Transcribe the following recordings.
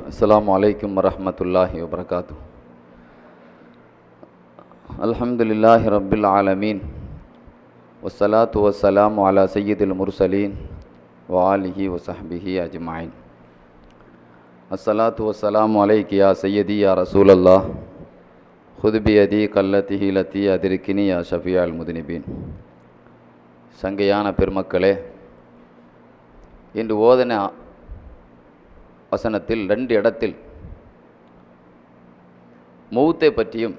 அஸ்ஸலாமு அலைக்கும் வரஹ்மத்துல்லாஹி வபரகாத்துஹு. அல்ஹம்துலில்லாஹி ரப்பில் ஆலமீன் வஸ்ஸலாத்து வஸ்ஸலாமு அலா சய்யிதில் முர்சலீன் வ ஆலிஹி வ ஸஹ்பிஹி அஜ்மஈன். அஸ்ஸலாத்து வஸ்ஸலாமு அலைக்கி யா சய்யதி யா ரசூலல்லாஹ் ஹுத் பியதி கல்லத்திஹி லத்தி அதிர்கினி யா ஷஃபியால் முதுனிபீன். சங்கையான பெருமக்களே, இன்று ஓதன வசனத்தில் 2 இடத்தில் மௌத்தை பற்றியும்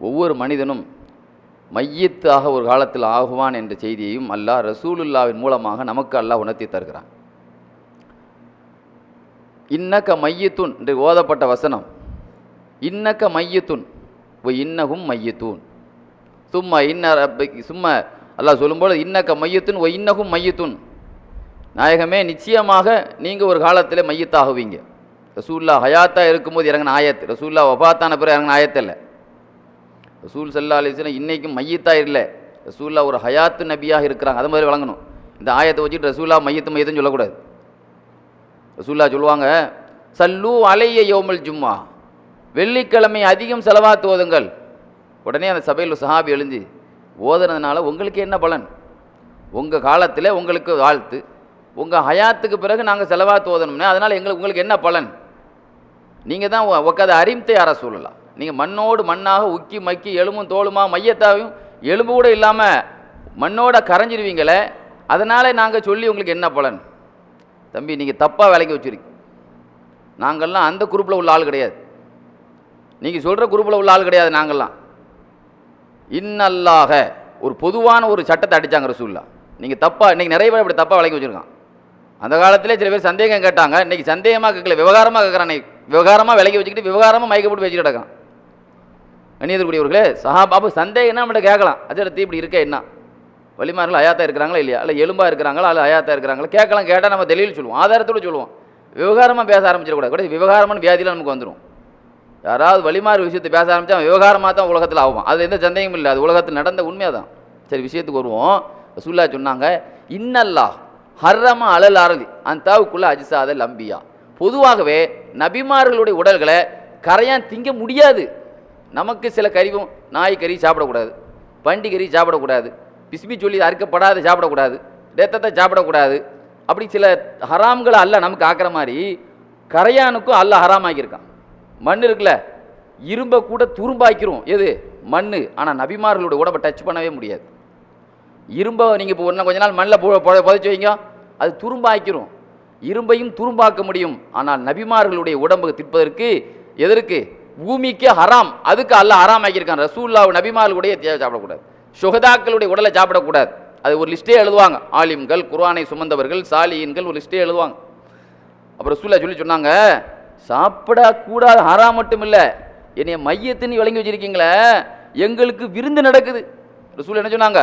ஒவ்வொரு மனிதனும் மையத்தாக ஒரு காலத்தில் ஆகுவான் என்ற செய்தியையும் அல்லாஹ் ரசூலுல்லாவின் மூலமாக நமக்கு அல்லாஹ் உணர்த்தி தருகிறான். இன்னக்க மையத்துன் என்று ஓதப்பட்ட வசனம், இன்னக்க மையத்துன் ஒ இன்னகும் மையத்தூன் சும்மா சும்மா அல்லாஹ் சொல்லும்போது இன்னக்க மையத்துன் ஒ இன்னகும் மையத்துன், நாயகமே நிச்சயமாக நீங்கள் ஒரு காலத்தில் மையத்தாகுவீங்க. ரசூல்லா ஹயாத்தாக இருக்கும்போது இறங்கின ஆயத்து, ரசூல்லா வஃபாத்தான பிறகு இறங்கின ஆயத்து இல்லை. ரசூல் ஸல்லல்லாஹு அலைஹி வஸல்லம் இன்றைக்கும் மையத்தாக இல்லை, ரசூல்லா ஒரு ஹயாத்து நபியாக இருக்கிறாங்க. அது மாதிரி வழங்கணும். இந்த ஆயத்தை வச்சுட்டு ரசூல்லா மையத்துன்னு சொல்லக்கூடாது. ரசூல்லா சொல்லுவாங்க, சல்லு அலைய யௌமல் ஜும்மா, வெள்ளிக்கிழமை அதிகம் செலவாத்து ஓதுங்கள். உடனே அந்த சபையில் சஹாபி எழுந்து, ஓதுனதுனால உங்களுக்கு என்ன பலன்? உங்கள் காலத்தில் உங்களுக்கு வாழ்த்து, உங்கள் ஹயாத்துக்கு பிறகு நாங்கள் செலவாத்து ஓதணும்னே, அதனால் உங்களுக்கு என்ன பலன்? நீங்கள் தான் உக்காத அறிம்த்தை யார சொல்லலாம். நீங்கள் மண்ணோடு மண்ணாக உக்கி மக்கி எலும்பும் தோளுமா மையத்தாவையும் எலும்பு கூட இல்லாமல் மண்ணோட கரைஞ்சிருவீங்களே, அதனால் நாங்கள் சொல்லி உங்களுக்கு என்ன பலன்? தம்பி, நீங்கள் தப்பாக விளக்கி வச்சுருக்கீங்க. நாங்கள்லாம் அந்த குரூப்பில் உள்ள ஆள் கிடையாது, நீங்கள் சொல்கிற குரூப்பில் உள்ள ஆள் கிடையாது. நாங்கள்லாம் இன்னல்லாக ஒரு பொதுவான ஒரு சட்டத்தை அடித்தாங்க ரசூல்லா. நீங்கள் தப்பாக இன்றைக்கி நிறைய பேர் இப்படி தப்பாக விளக்கி வச்சுருக்கான். அந்த காலத்திலே சில பேர் சந்தேகம் கேட்டாங்க, இன்றைக்கி சந்தேகமாக கேட்கல, விவகாரமாக கேட்குறான். விவகாரமாக விலகி வச்சுக்கிட்டு விவகாரமாக மயக்கப்பட்டு வச்சுக்கிட்டு கிடக்கான். கண்ணியத்துக்குரியவர்களே, சஹாபாபு சந்தேகம்னா நம்மகிட்ட கேட்கலாம். அஜரத்தி இப்படி இருக்க என்ன, வலிமார்கள் அயாத்தா இருக்கிறாங்களா இல்லையா, இல்லை எலும்பாக இருக்கிறாங்களா அல்ல அயாத்தா இருக்கிறாங்களா கேட்கலாம். கேட்டால் நம்ம தெளிவில் சொல்லுவோம், ஆதாரத்தோடு சொல்லுவோம். விவகாரமாக பேச ஆரம்பிச்சிடக்கூடாது. கூட விவகாரமான வியாதியில் நமக்கு வந்துடும். யாராவது வலிமாறு விஷயத்தை பேச ஆரம்பித்தா விவகாரமாக தான் உலகத்தில் ஆகும். அதில் எந்த சந்தேகமும் இல்லை, அது உலகத்தில் நடந்த உண்மையாக தான். சரி, விஷயத்துக்கு வருவோம். ரசூல்லா சொன்னாங்க, இன்னல்லாஹ் ஹர்ரமா அலல் அரளி அந்தாவுக்குள்ள அஜிசாதல் அம்பியா. பொதுவாகவே நபிமார்களுடைய உடல்களை கரையான் திங்க முடியாது. நமக்கு சில கறிவும், நாய் கறி சாப்பிடக்கூடாது, பண்டி கறி சாப்பிடக்கூடாது, பிஸ்மி சொல்லி அறுக்கப்படாத சாப்பிடக்கூடாது, ரத்தத்தை சாப்பிடக்கூடாது. அப்படி சில ஹராம்களை அல்ல நமக்கு ஆக்கிற மாதிரி கரையானுக்கும் அல்ல ஹராம் ஆக்கியிருக்கான். மண் இருக்குல்ல, இரும்பை கூட துரும்பாக்கிறோம். எது? மண். ஆனால் நபிமார்களுடைய உடம்பை டச் பண்ணவே முடியாது. இரும்பை நீங்கள் இப்போ ஒன்று கொஞ்ச நாள் மண்ணில் புதைச்சி வைங்க, அது துரும்பாக்கிறோம். இரும்பையும் துரும்பாக்க முடியும். ஆனால் நபிமார்களுடைய உடம்புக்கு திற்பதற்கு எதற்கு? பூமிக்கே ஹராம். அதுக்கு அல்ல ஹராம் ஆக்கியிருக்கான். ரசூல்லா நபிமார்களுடைய சாப்பிடக்கூடாது, சுகதாக்களுடைய உடலை சாப்பிடக்கூடாது. அது ஒரு லிஸ்ட்டே எழுதுவாங்க. ஆலிம்கள், குர்ஆனை சுமந்தவர்கள், சாலியின்கள் ஒரு லிஸ்ட்டே எழுதுவாங்க. அப்புறம் ரசூல்லா சொன்னாங்க, சாப்பிடக்கூடாது ஹராம் மட்டும் இல்லை, என்னைய மையத்தின்னு விளங்கி வச்சிருக்கீங்களே, எங்களுக்கு விருந்து நடக்குது. ரசூல் என்ன சொன்னாங்க?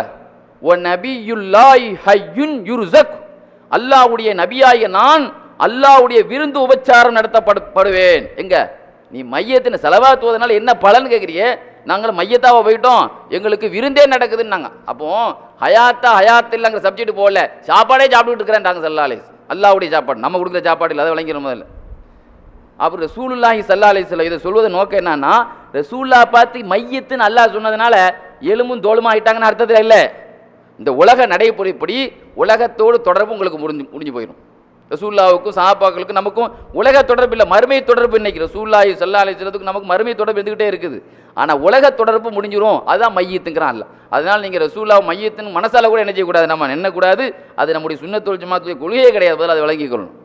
ஒ நபியுல்லாஹி ஹய்யுன் யுர்ஸக், அல்லாஹ்வுடைய நபியாகிய நான் அல்லாஹ்வுடைய விருந்து உபச்சாரம் நடத்தப்படுவேன். எங்க நீ மையத்தின் செலவாத்து ஓதுனால என்ன பலன் கேட்குறியே? நாங்கள் மையத்தாவை போயிட்டோம், எங்களுக்கு விருந்தே நடக்குதுன்னாங்க. அப்போ ஹயாத்தா ஹயாத் இல்லைங்கிற சப்ஜெக்ட் போகல, சாப்பாடே சாப்பிட்டுட்டு இருக்கிறேன்டாங்க ஸல்லல்லாஹு அலைஹி வஸல்லம். அல்லாஹ்வுடைய சாப்பாடு, நம்ம கொடுக்குற சாப்பாடு இல்லை, அதை விளங்கிடும் முதல்ல. அப்புறம் ரசூலுல்லாஹி ஸல்லல்லாஹு அலைஹி வஸல்லம் இதை சொல்வது நோக்கம் என்னன்னா, ரசூல்லா பார்த்து மையத்துன்னு அல்லாஹ் சொன்னதுனால எலும்பும் தோளுமா ஆயிட்டாங்கன்னு அர்த்தத்தில் இல்லை. இந்த உலக நடைமுறைப்படி உலகத்தோடு தொடர்பு உங்களுக்கு முடிஞ்சு போயிடும். ரசூல்லாவுக்கும் சஹாபாக்களுக்கும் நமக்கும் உலக தொடர்பு இல்லை, மறுமை தொடர்பு. இன்னைக்கு ரசூலுல்லாஹி ஸல்லல்லாஹு அலைஹி வஸல்லத்துக்கு நமக்கு மறுமை தொடர்பு இருந்துகிட்டே இருக்குது. ஆனால் உலக தொடர்பு முடிஞ்சிடும், அதுதான் மையத்துங்கிறான் அல்ல. அதனால் நீங்கள் ரசூல்லாவை மையத்தின் மனசால கூட என்ன செய்யக்கூடாது, நம்ம எண்ணக்கூடாது. அது நம்முடைய சுன்னத்துல் ஜமாத்துடைய கொள்கையே கிடையாது. பதில் அதை விளங்கிக்கொள்ளணும்.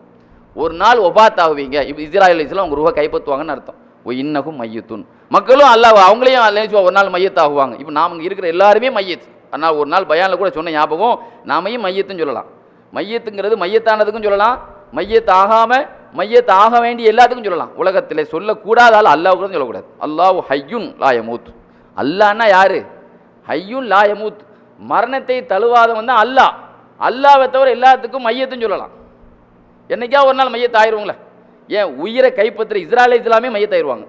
ஒரு நாள் ஒபாத் ஆகுவீங்க, இப்போ இஸ்ராயல் இஸ்லாம் உங்கள் ரூபா கைப்பற்றுவாங்கன்னு அர்த்தம். ஓ இன்னகும் மையத்துன், மக்களும் அல்லாஹ் அவங்களையும் நினைச்சுவா ஒரு நாள் மையத்தாகுவாங்க. இப்போ நாம் இங்கே இருக்கிற எல்லாருமே மையத். ஆனால் ஒரு நாள் பயானில் கூட சொன்ன ஞாபகம், நாமையும் மையத்துன்னு சொல்லலாம். மையத்துங்கிறது மையத்தானதுக்கும் சொல்லலாம், மையத்தாகாமல் மையத்தாக வேண்டிய எல்லாத்துக்கும் சொல்லலாம். உலகத்தில் சொல்லக்கூடாதால் அல்லாஹ்வுக்கு தான் சொல்லக்கூடாது. அல்லாஹ் ஹய்யுன் லா யமூத். அல்லாஹ்னா யாரு? ஹய்யுன் லா யமூத், மரணத்தை தழுவாதவன் தான் அல்லாஹ். அல்லாஹ்வை தவிர எல்லாத்துக்கும் மையத்துன்னு சொல்லலாம். என்னைக்கா ஒரு நாள் மையத்தாயிருவாங்களே. ஏன் உயிரை கைப்பற்ற இஸ்ராயல் இஸ்லாமே மையத்தாயிருவாங்க,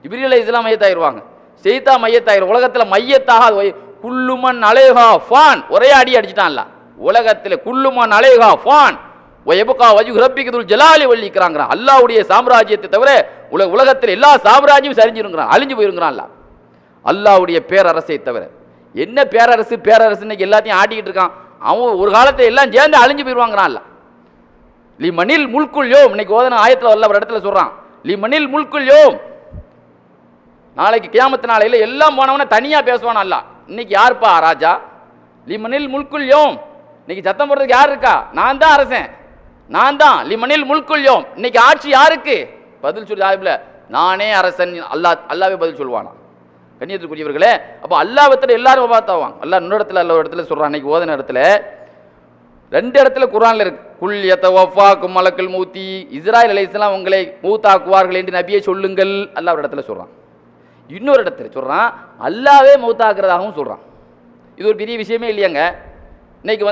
ஜிப்ரீல் இஸ்லாம் மையத்தாயிருவாங்க, செய்தா மையத்தாயிரும். உலகத்தில் மையத்தாக குல்லுமன் அலேஹா ஃபான் ஒரே அடி அடிச்சிட்டான்ல. உலகத்தில் குல்லுமன் அலேஹா ஃபான், வயபகா வஜ்ஹு ரப்பிக துல் ஜலாலி வல் இக்ராம். அல்லாஹ்வுடைய சாம்ராஜ்யத்தை தவிர உலகத்தில் எல்லா சாம்ராஜ்யம் சரிஞ்சிருங்கிறான், அழிஞ்சு போயிருங்கிறான். அல்லாஹ்வுடைய பேரரசை தவிர என்ன பேரரசு பேரரசு இன்னைக்கு எல்லாத்தையும் ஆட்டிக்கிட்டு இருக்கான். அவன் ஒரு காலத்தை எல்லாம் சேர்ந்து அழிஞ்சு போயிருவாங்கிறான். லி மனில் முல்குல் யோம், இன்னைக்கு ஓதன ஆயத்தில் வல்ல ஒரு இடத்துல சொல்றான், லி மனில் முல்குல் யோம். நாளைக்கு கியாமத்து நாளையில எல்லாம் போனவன தனியா பேசுவான் அல்லாஹ். இன்னைக்கு யாருப்பா ராஜா? லிமனில் முல்குல் யோம். இன்னைக்கு சத்தம் போடுறதுக்கு யார் இருக்கா? நான் தான் அரசன், நான் தான். லிமனில் முல்குல் யோம். இன்னைக்கு ஆட்சி யாருக்கு? பதில் சொல்லி ஆயிப்ல நானே அரசன். அல்லாவே பதில் சொல்லுவானா? கண்ணியத்துக்குரியவர்களே, அப்போ அல்லாஹ்விடத்துல எல்லாரும் பார்த்தாவாங்க. அல்லாஹ் இன்னொரு இடத்துல அல்ல ஒரு இடத்துல சொல்றான். இன்னைக்கு ஓதன இடத்துல ரெண்டு இடத்துல குர்ஆன்ல இருக்கு, குல் யதவஃபாக்கும் மலக்குல் மௌத்தி, இஸ்ராயீல் அலைஹிஸ்ஸலாம் உங்களை மௌத்தாக்குவார்கள் என்று நபியே சொல்லுங்கள். அல்லாஹ் ஒரு இடத்துல சொல்றான். இன்னொரு இடத்துல சொல்றான் அல்லாவே மௌத்தாக்குறதாகவும் சொல்றான். இது ஒரு பெரிய விஷயமே இல்லையாங்க. இன்னைக்கு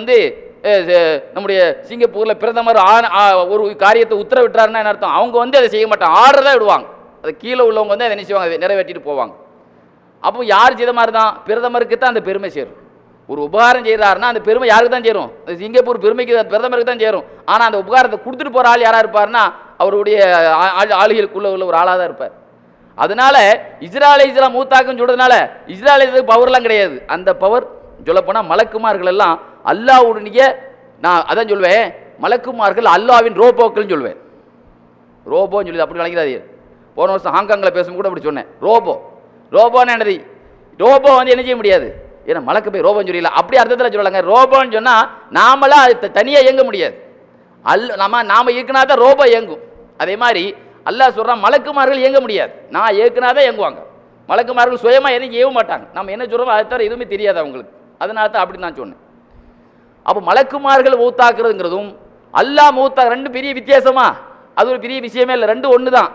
நம்முடைய சிங்கப்பூர்ல பிரதமர் ஒரு காரியத்தை உத்தரவிட்டாருன்னா என்ன அர்த்தம்? அவங்க அதை செய்ய மாட்டாங்க, ஆர்டர் தான் விடுவாங்க. அது கீழே உள்ளவங்க அதை என்ன செய்வாங்க? நிறைவேற்றிட்டு போவாங்க. அப்போ யார் செய்த மாதிரி தான்? பிரதமருக்கு தான் அந்த பெருமை சேரும். ஒரு உபகாரம் செய்கிறாருன்னா அந்த பெருமை யாருக்கு தான் சேரும்? சிங்கப்பூர் பெருமைக்கு பிரதமருக்கு தான் சேரும். ஆனால் அந்த உபகாரத்தை கொடுத்துட்டு போகிற ஆள் யாராக இருப்பார்னா அவருடைய ஆளுகளுக்குள்ள உள்ள ஒரு ஆளாக தான் இருப்பார். அதனால இஸ்ராயேல் அலைஹிஸ்ஸலாம் மூத்தாக்குன்னு சொல்றதுனால இஸ்ராயேல் அலைஹிஸ்ஸலாமுக்கு பவர்லாம் கிடையாது. அந்த பவர் சொல்லப்போனால் மலக்குமார்கள் எல்லாம் அல்லாஹ்வுடைய, நான் அதான் சொல்வேன், மலக்குமார்கள் அல்லாஹ்வின் ரோபோக்கள்னு சொல்வேன். ரோபோன்னு சொல்லி அப்படி நினைக்கிறாது. போன வருஷம் ஹாங்காங்கில் பேசும்போது கூட அப்படி சொன்னேன். ரோபோன்னு என்னது? ரோபோ என்ன செய்ய முடியாது, ஏன்னா மலக்கு போய் ரோபோன்னு சொல்லல, அப்படி அர்த்தத்தில் சொல்லலாங்க. ரோபோன்னு சொன்னால் நாமெல்லாம் அது தனியாக இயங்க முடியாது. நாம இயக்குனா தான் ரோபோ இயங்கும். அதே மாதிரி அல்லாஹ் சொல்றான் மலக்குமார்கள் இயங்க முடியாது, நான் இயக்குனாதான் இயங்குவாங்க. மலக்குமார்கள் சுயமாக எதுவும் ஏவ மாட்டாங்க. நம்ம என்ன சொல்கிறோமோ அதை தவிர எதுவுமே தெரியாது அவங்களுக்கு. அதனால தான் அப்படி நான் சொன்னேன். அப்போ மலக்குமார்கள் மௌத்தாக்குறதுங்கிறதும் அல்லாஹ் மௌத்தா ரெண்டு பெரிய வித்தியாசமா? அது ஒரு பெரிய விஷயமே இல்லை, ரெண்டு ஒன்று தான்.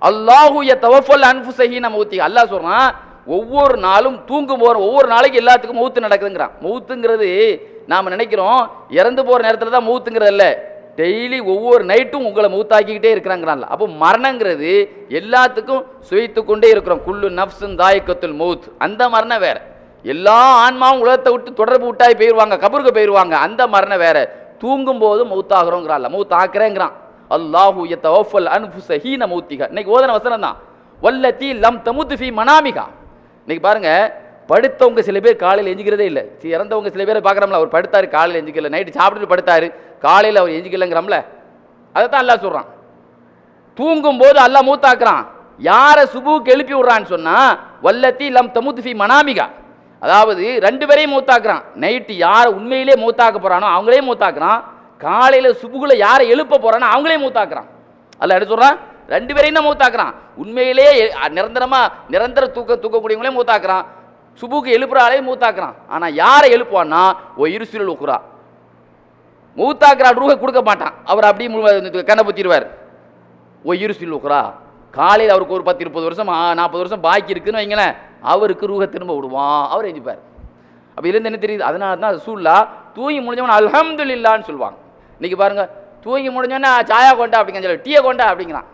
அல்லாஹு யதவஃபல் அன்ஃபுஸ ஹீன மௌத்திஹா. அல்லாஹ் சொல்றான் ஒவ்வொரு நாளும் தூங்கும் போகிற ஒவ்வொரு நாளைக்கு எல்லாத்துக்கும் மௌத்து நடக்குதுங்கிறான். மௌத்துங்கிறது நாம் நினைக்கிறோம் இறந்து போகிற நேரத்தில் தான் மௌத்துங்கிறது இல்லை, டெய்லி ஒவ்வொரு நைட்டும் உங்களை மௌத்தாக்கிக்கிட்டே இருக்கிறாங்கிறான்ல. அப்போ மரணங்கிறது எல்லாத்துக்கும் சுவைத்து கொண்டே இருக்கிறோம். குல்லு நஃப்ஸுன் தாயிக்கத்துல் மௌத். அந்த மரணம் வேற. எல்லா ஆன்மாவும் உலகத்தை விட்டு தொடர்பு விட்டாய் போயிடுவாங்க, கபருக்கு போயிடுவாங்க. அந்த மரணம் வேற. தூங்கும் போது மௌத்தாகிறோங்கிறான்ல, மௌத் ஆக்குறேங்கிறான். அல்லாஹு யதவஃபல் அன்ஃபுஸ ஹீன மௌத்திஹா. இன்னைக்கு ஓதன வசனம் தான், வல்லதி லம் தமுத் ஃபீ மனாமிஹா. இன்னைக்கு பாருங்க, படுத்தவங்க சில பேர் காலையில் எஞ்சிக்கிறதே இல்லை. இறந்தவங்க சில பேரை பார்க்குறோம்ல, அவர் படுத்தாரு காலையில் எஞ்சிக்கல, நைட்டு சாப்பிட்டுட்டு படுத்தாரு, காலையில் அவர் எஞ்சிக்கலங்கிறோம்ல. அதை தான் அல்லாஹ் சொல்கிறான். தூங்கும் போது அல்லாஹ் மூத்தாக்குறான். யாரை சுபுக்கு எழுப்பி விடுறான்னு சொன்னா வல்லதி லம் தமுத் ஃபீ மனாமிஹா, அதாவது ரெண்டு பேரையும் மூத்தாக்குறான். நைட்டு யாரை உண்மையிலே மூத்தாக்க போறானோ அவங்களே மூத்தாக்குறான், காலையில் சுபுகுல யாரை எழுப்ப போறானோ அவங்களே மூத்தாக்குறான். அல்லாஹ் என்ன சொல்றான்? ரெண்டு பேரையும் தான் மூத்தாக்குறான். உண்மையிலேயே நிரந்தர தூக்கக்கூடியவங்களே மூத்தாக்குறான், சுபுக்கு எழுப்புற ஆளையும் மூத்தாக்குறான். ஆனா யாரை எழுப்புவான்னா ஓ இருசுல் உக்குறா, மூத்தாக்குறா ரூஹை கொடுக்க மாட்டான், அவர் அப்படியே கண்ணை புத்திடுவார். ஓ இருசுல் உக்குறா, காலையில் அவருக்கு ஒரு 10-20 வருஷம் 40 வருஷம் பாக்கி இருக்குன்னு வைங்களேன், அவருக்கு ரூஹை திரும்ப விடுவான், அவர் எஞ்சிப்பார். அப்போ இதுலேருந்து என்ன தெரியுது? அதனால தான் ரசூலுல்லா தூங்கி முடிஞ்சவன அல்ஹம்துலில்லாஹ்னு சொல்லுவாங்க. இன்னைக்கு பாருங்க, தூங்கி முடிஞ்சவன சாயா கொண்டா அப்படிங்க சொல்லி டீயை கொண்டா அப்படிங்கிறான்.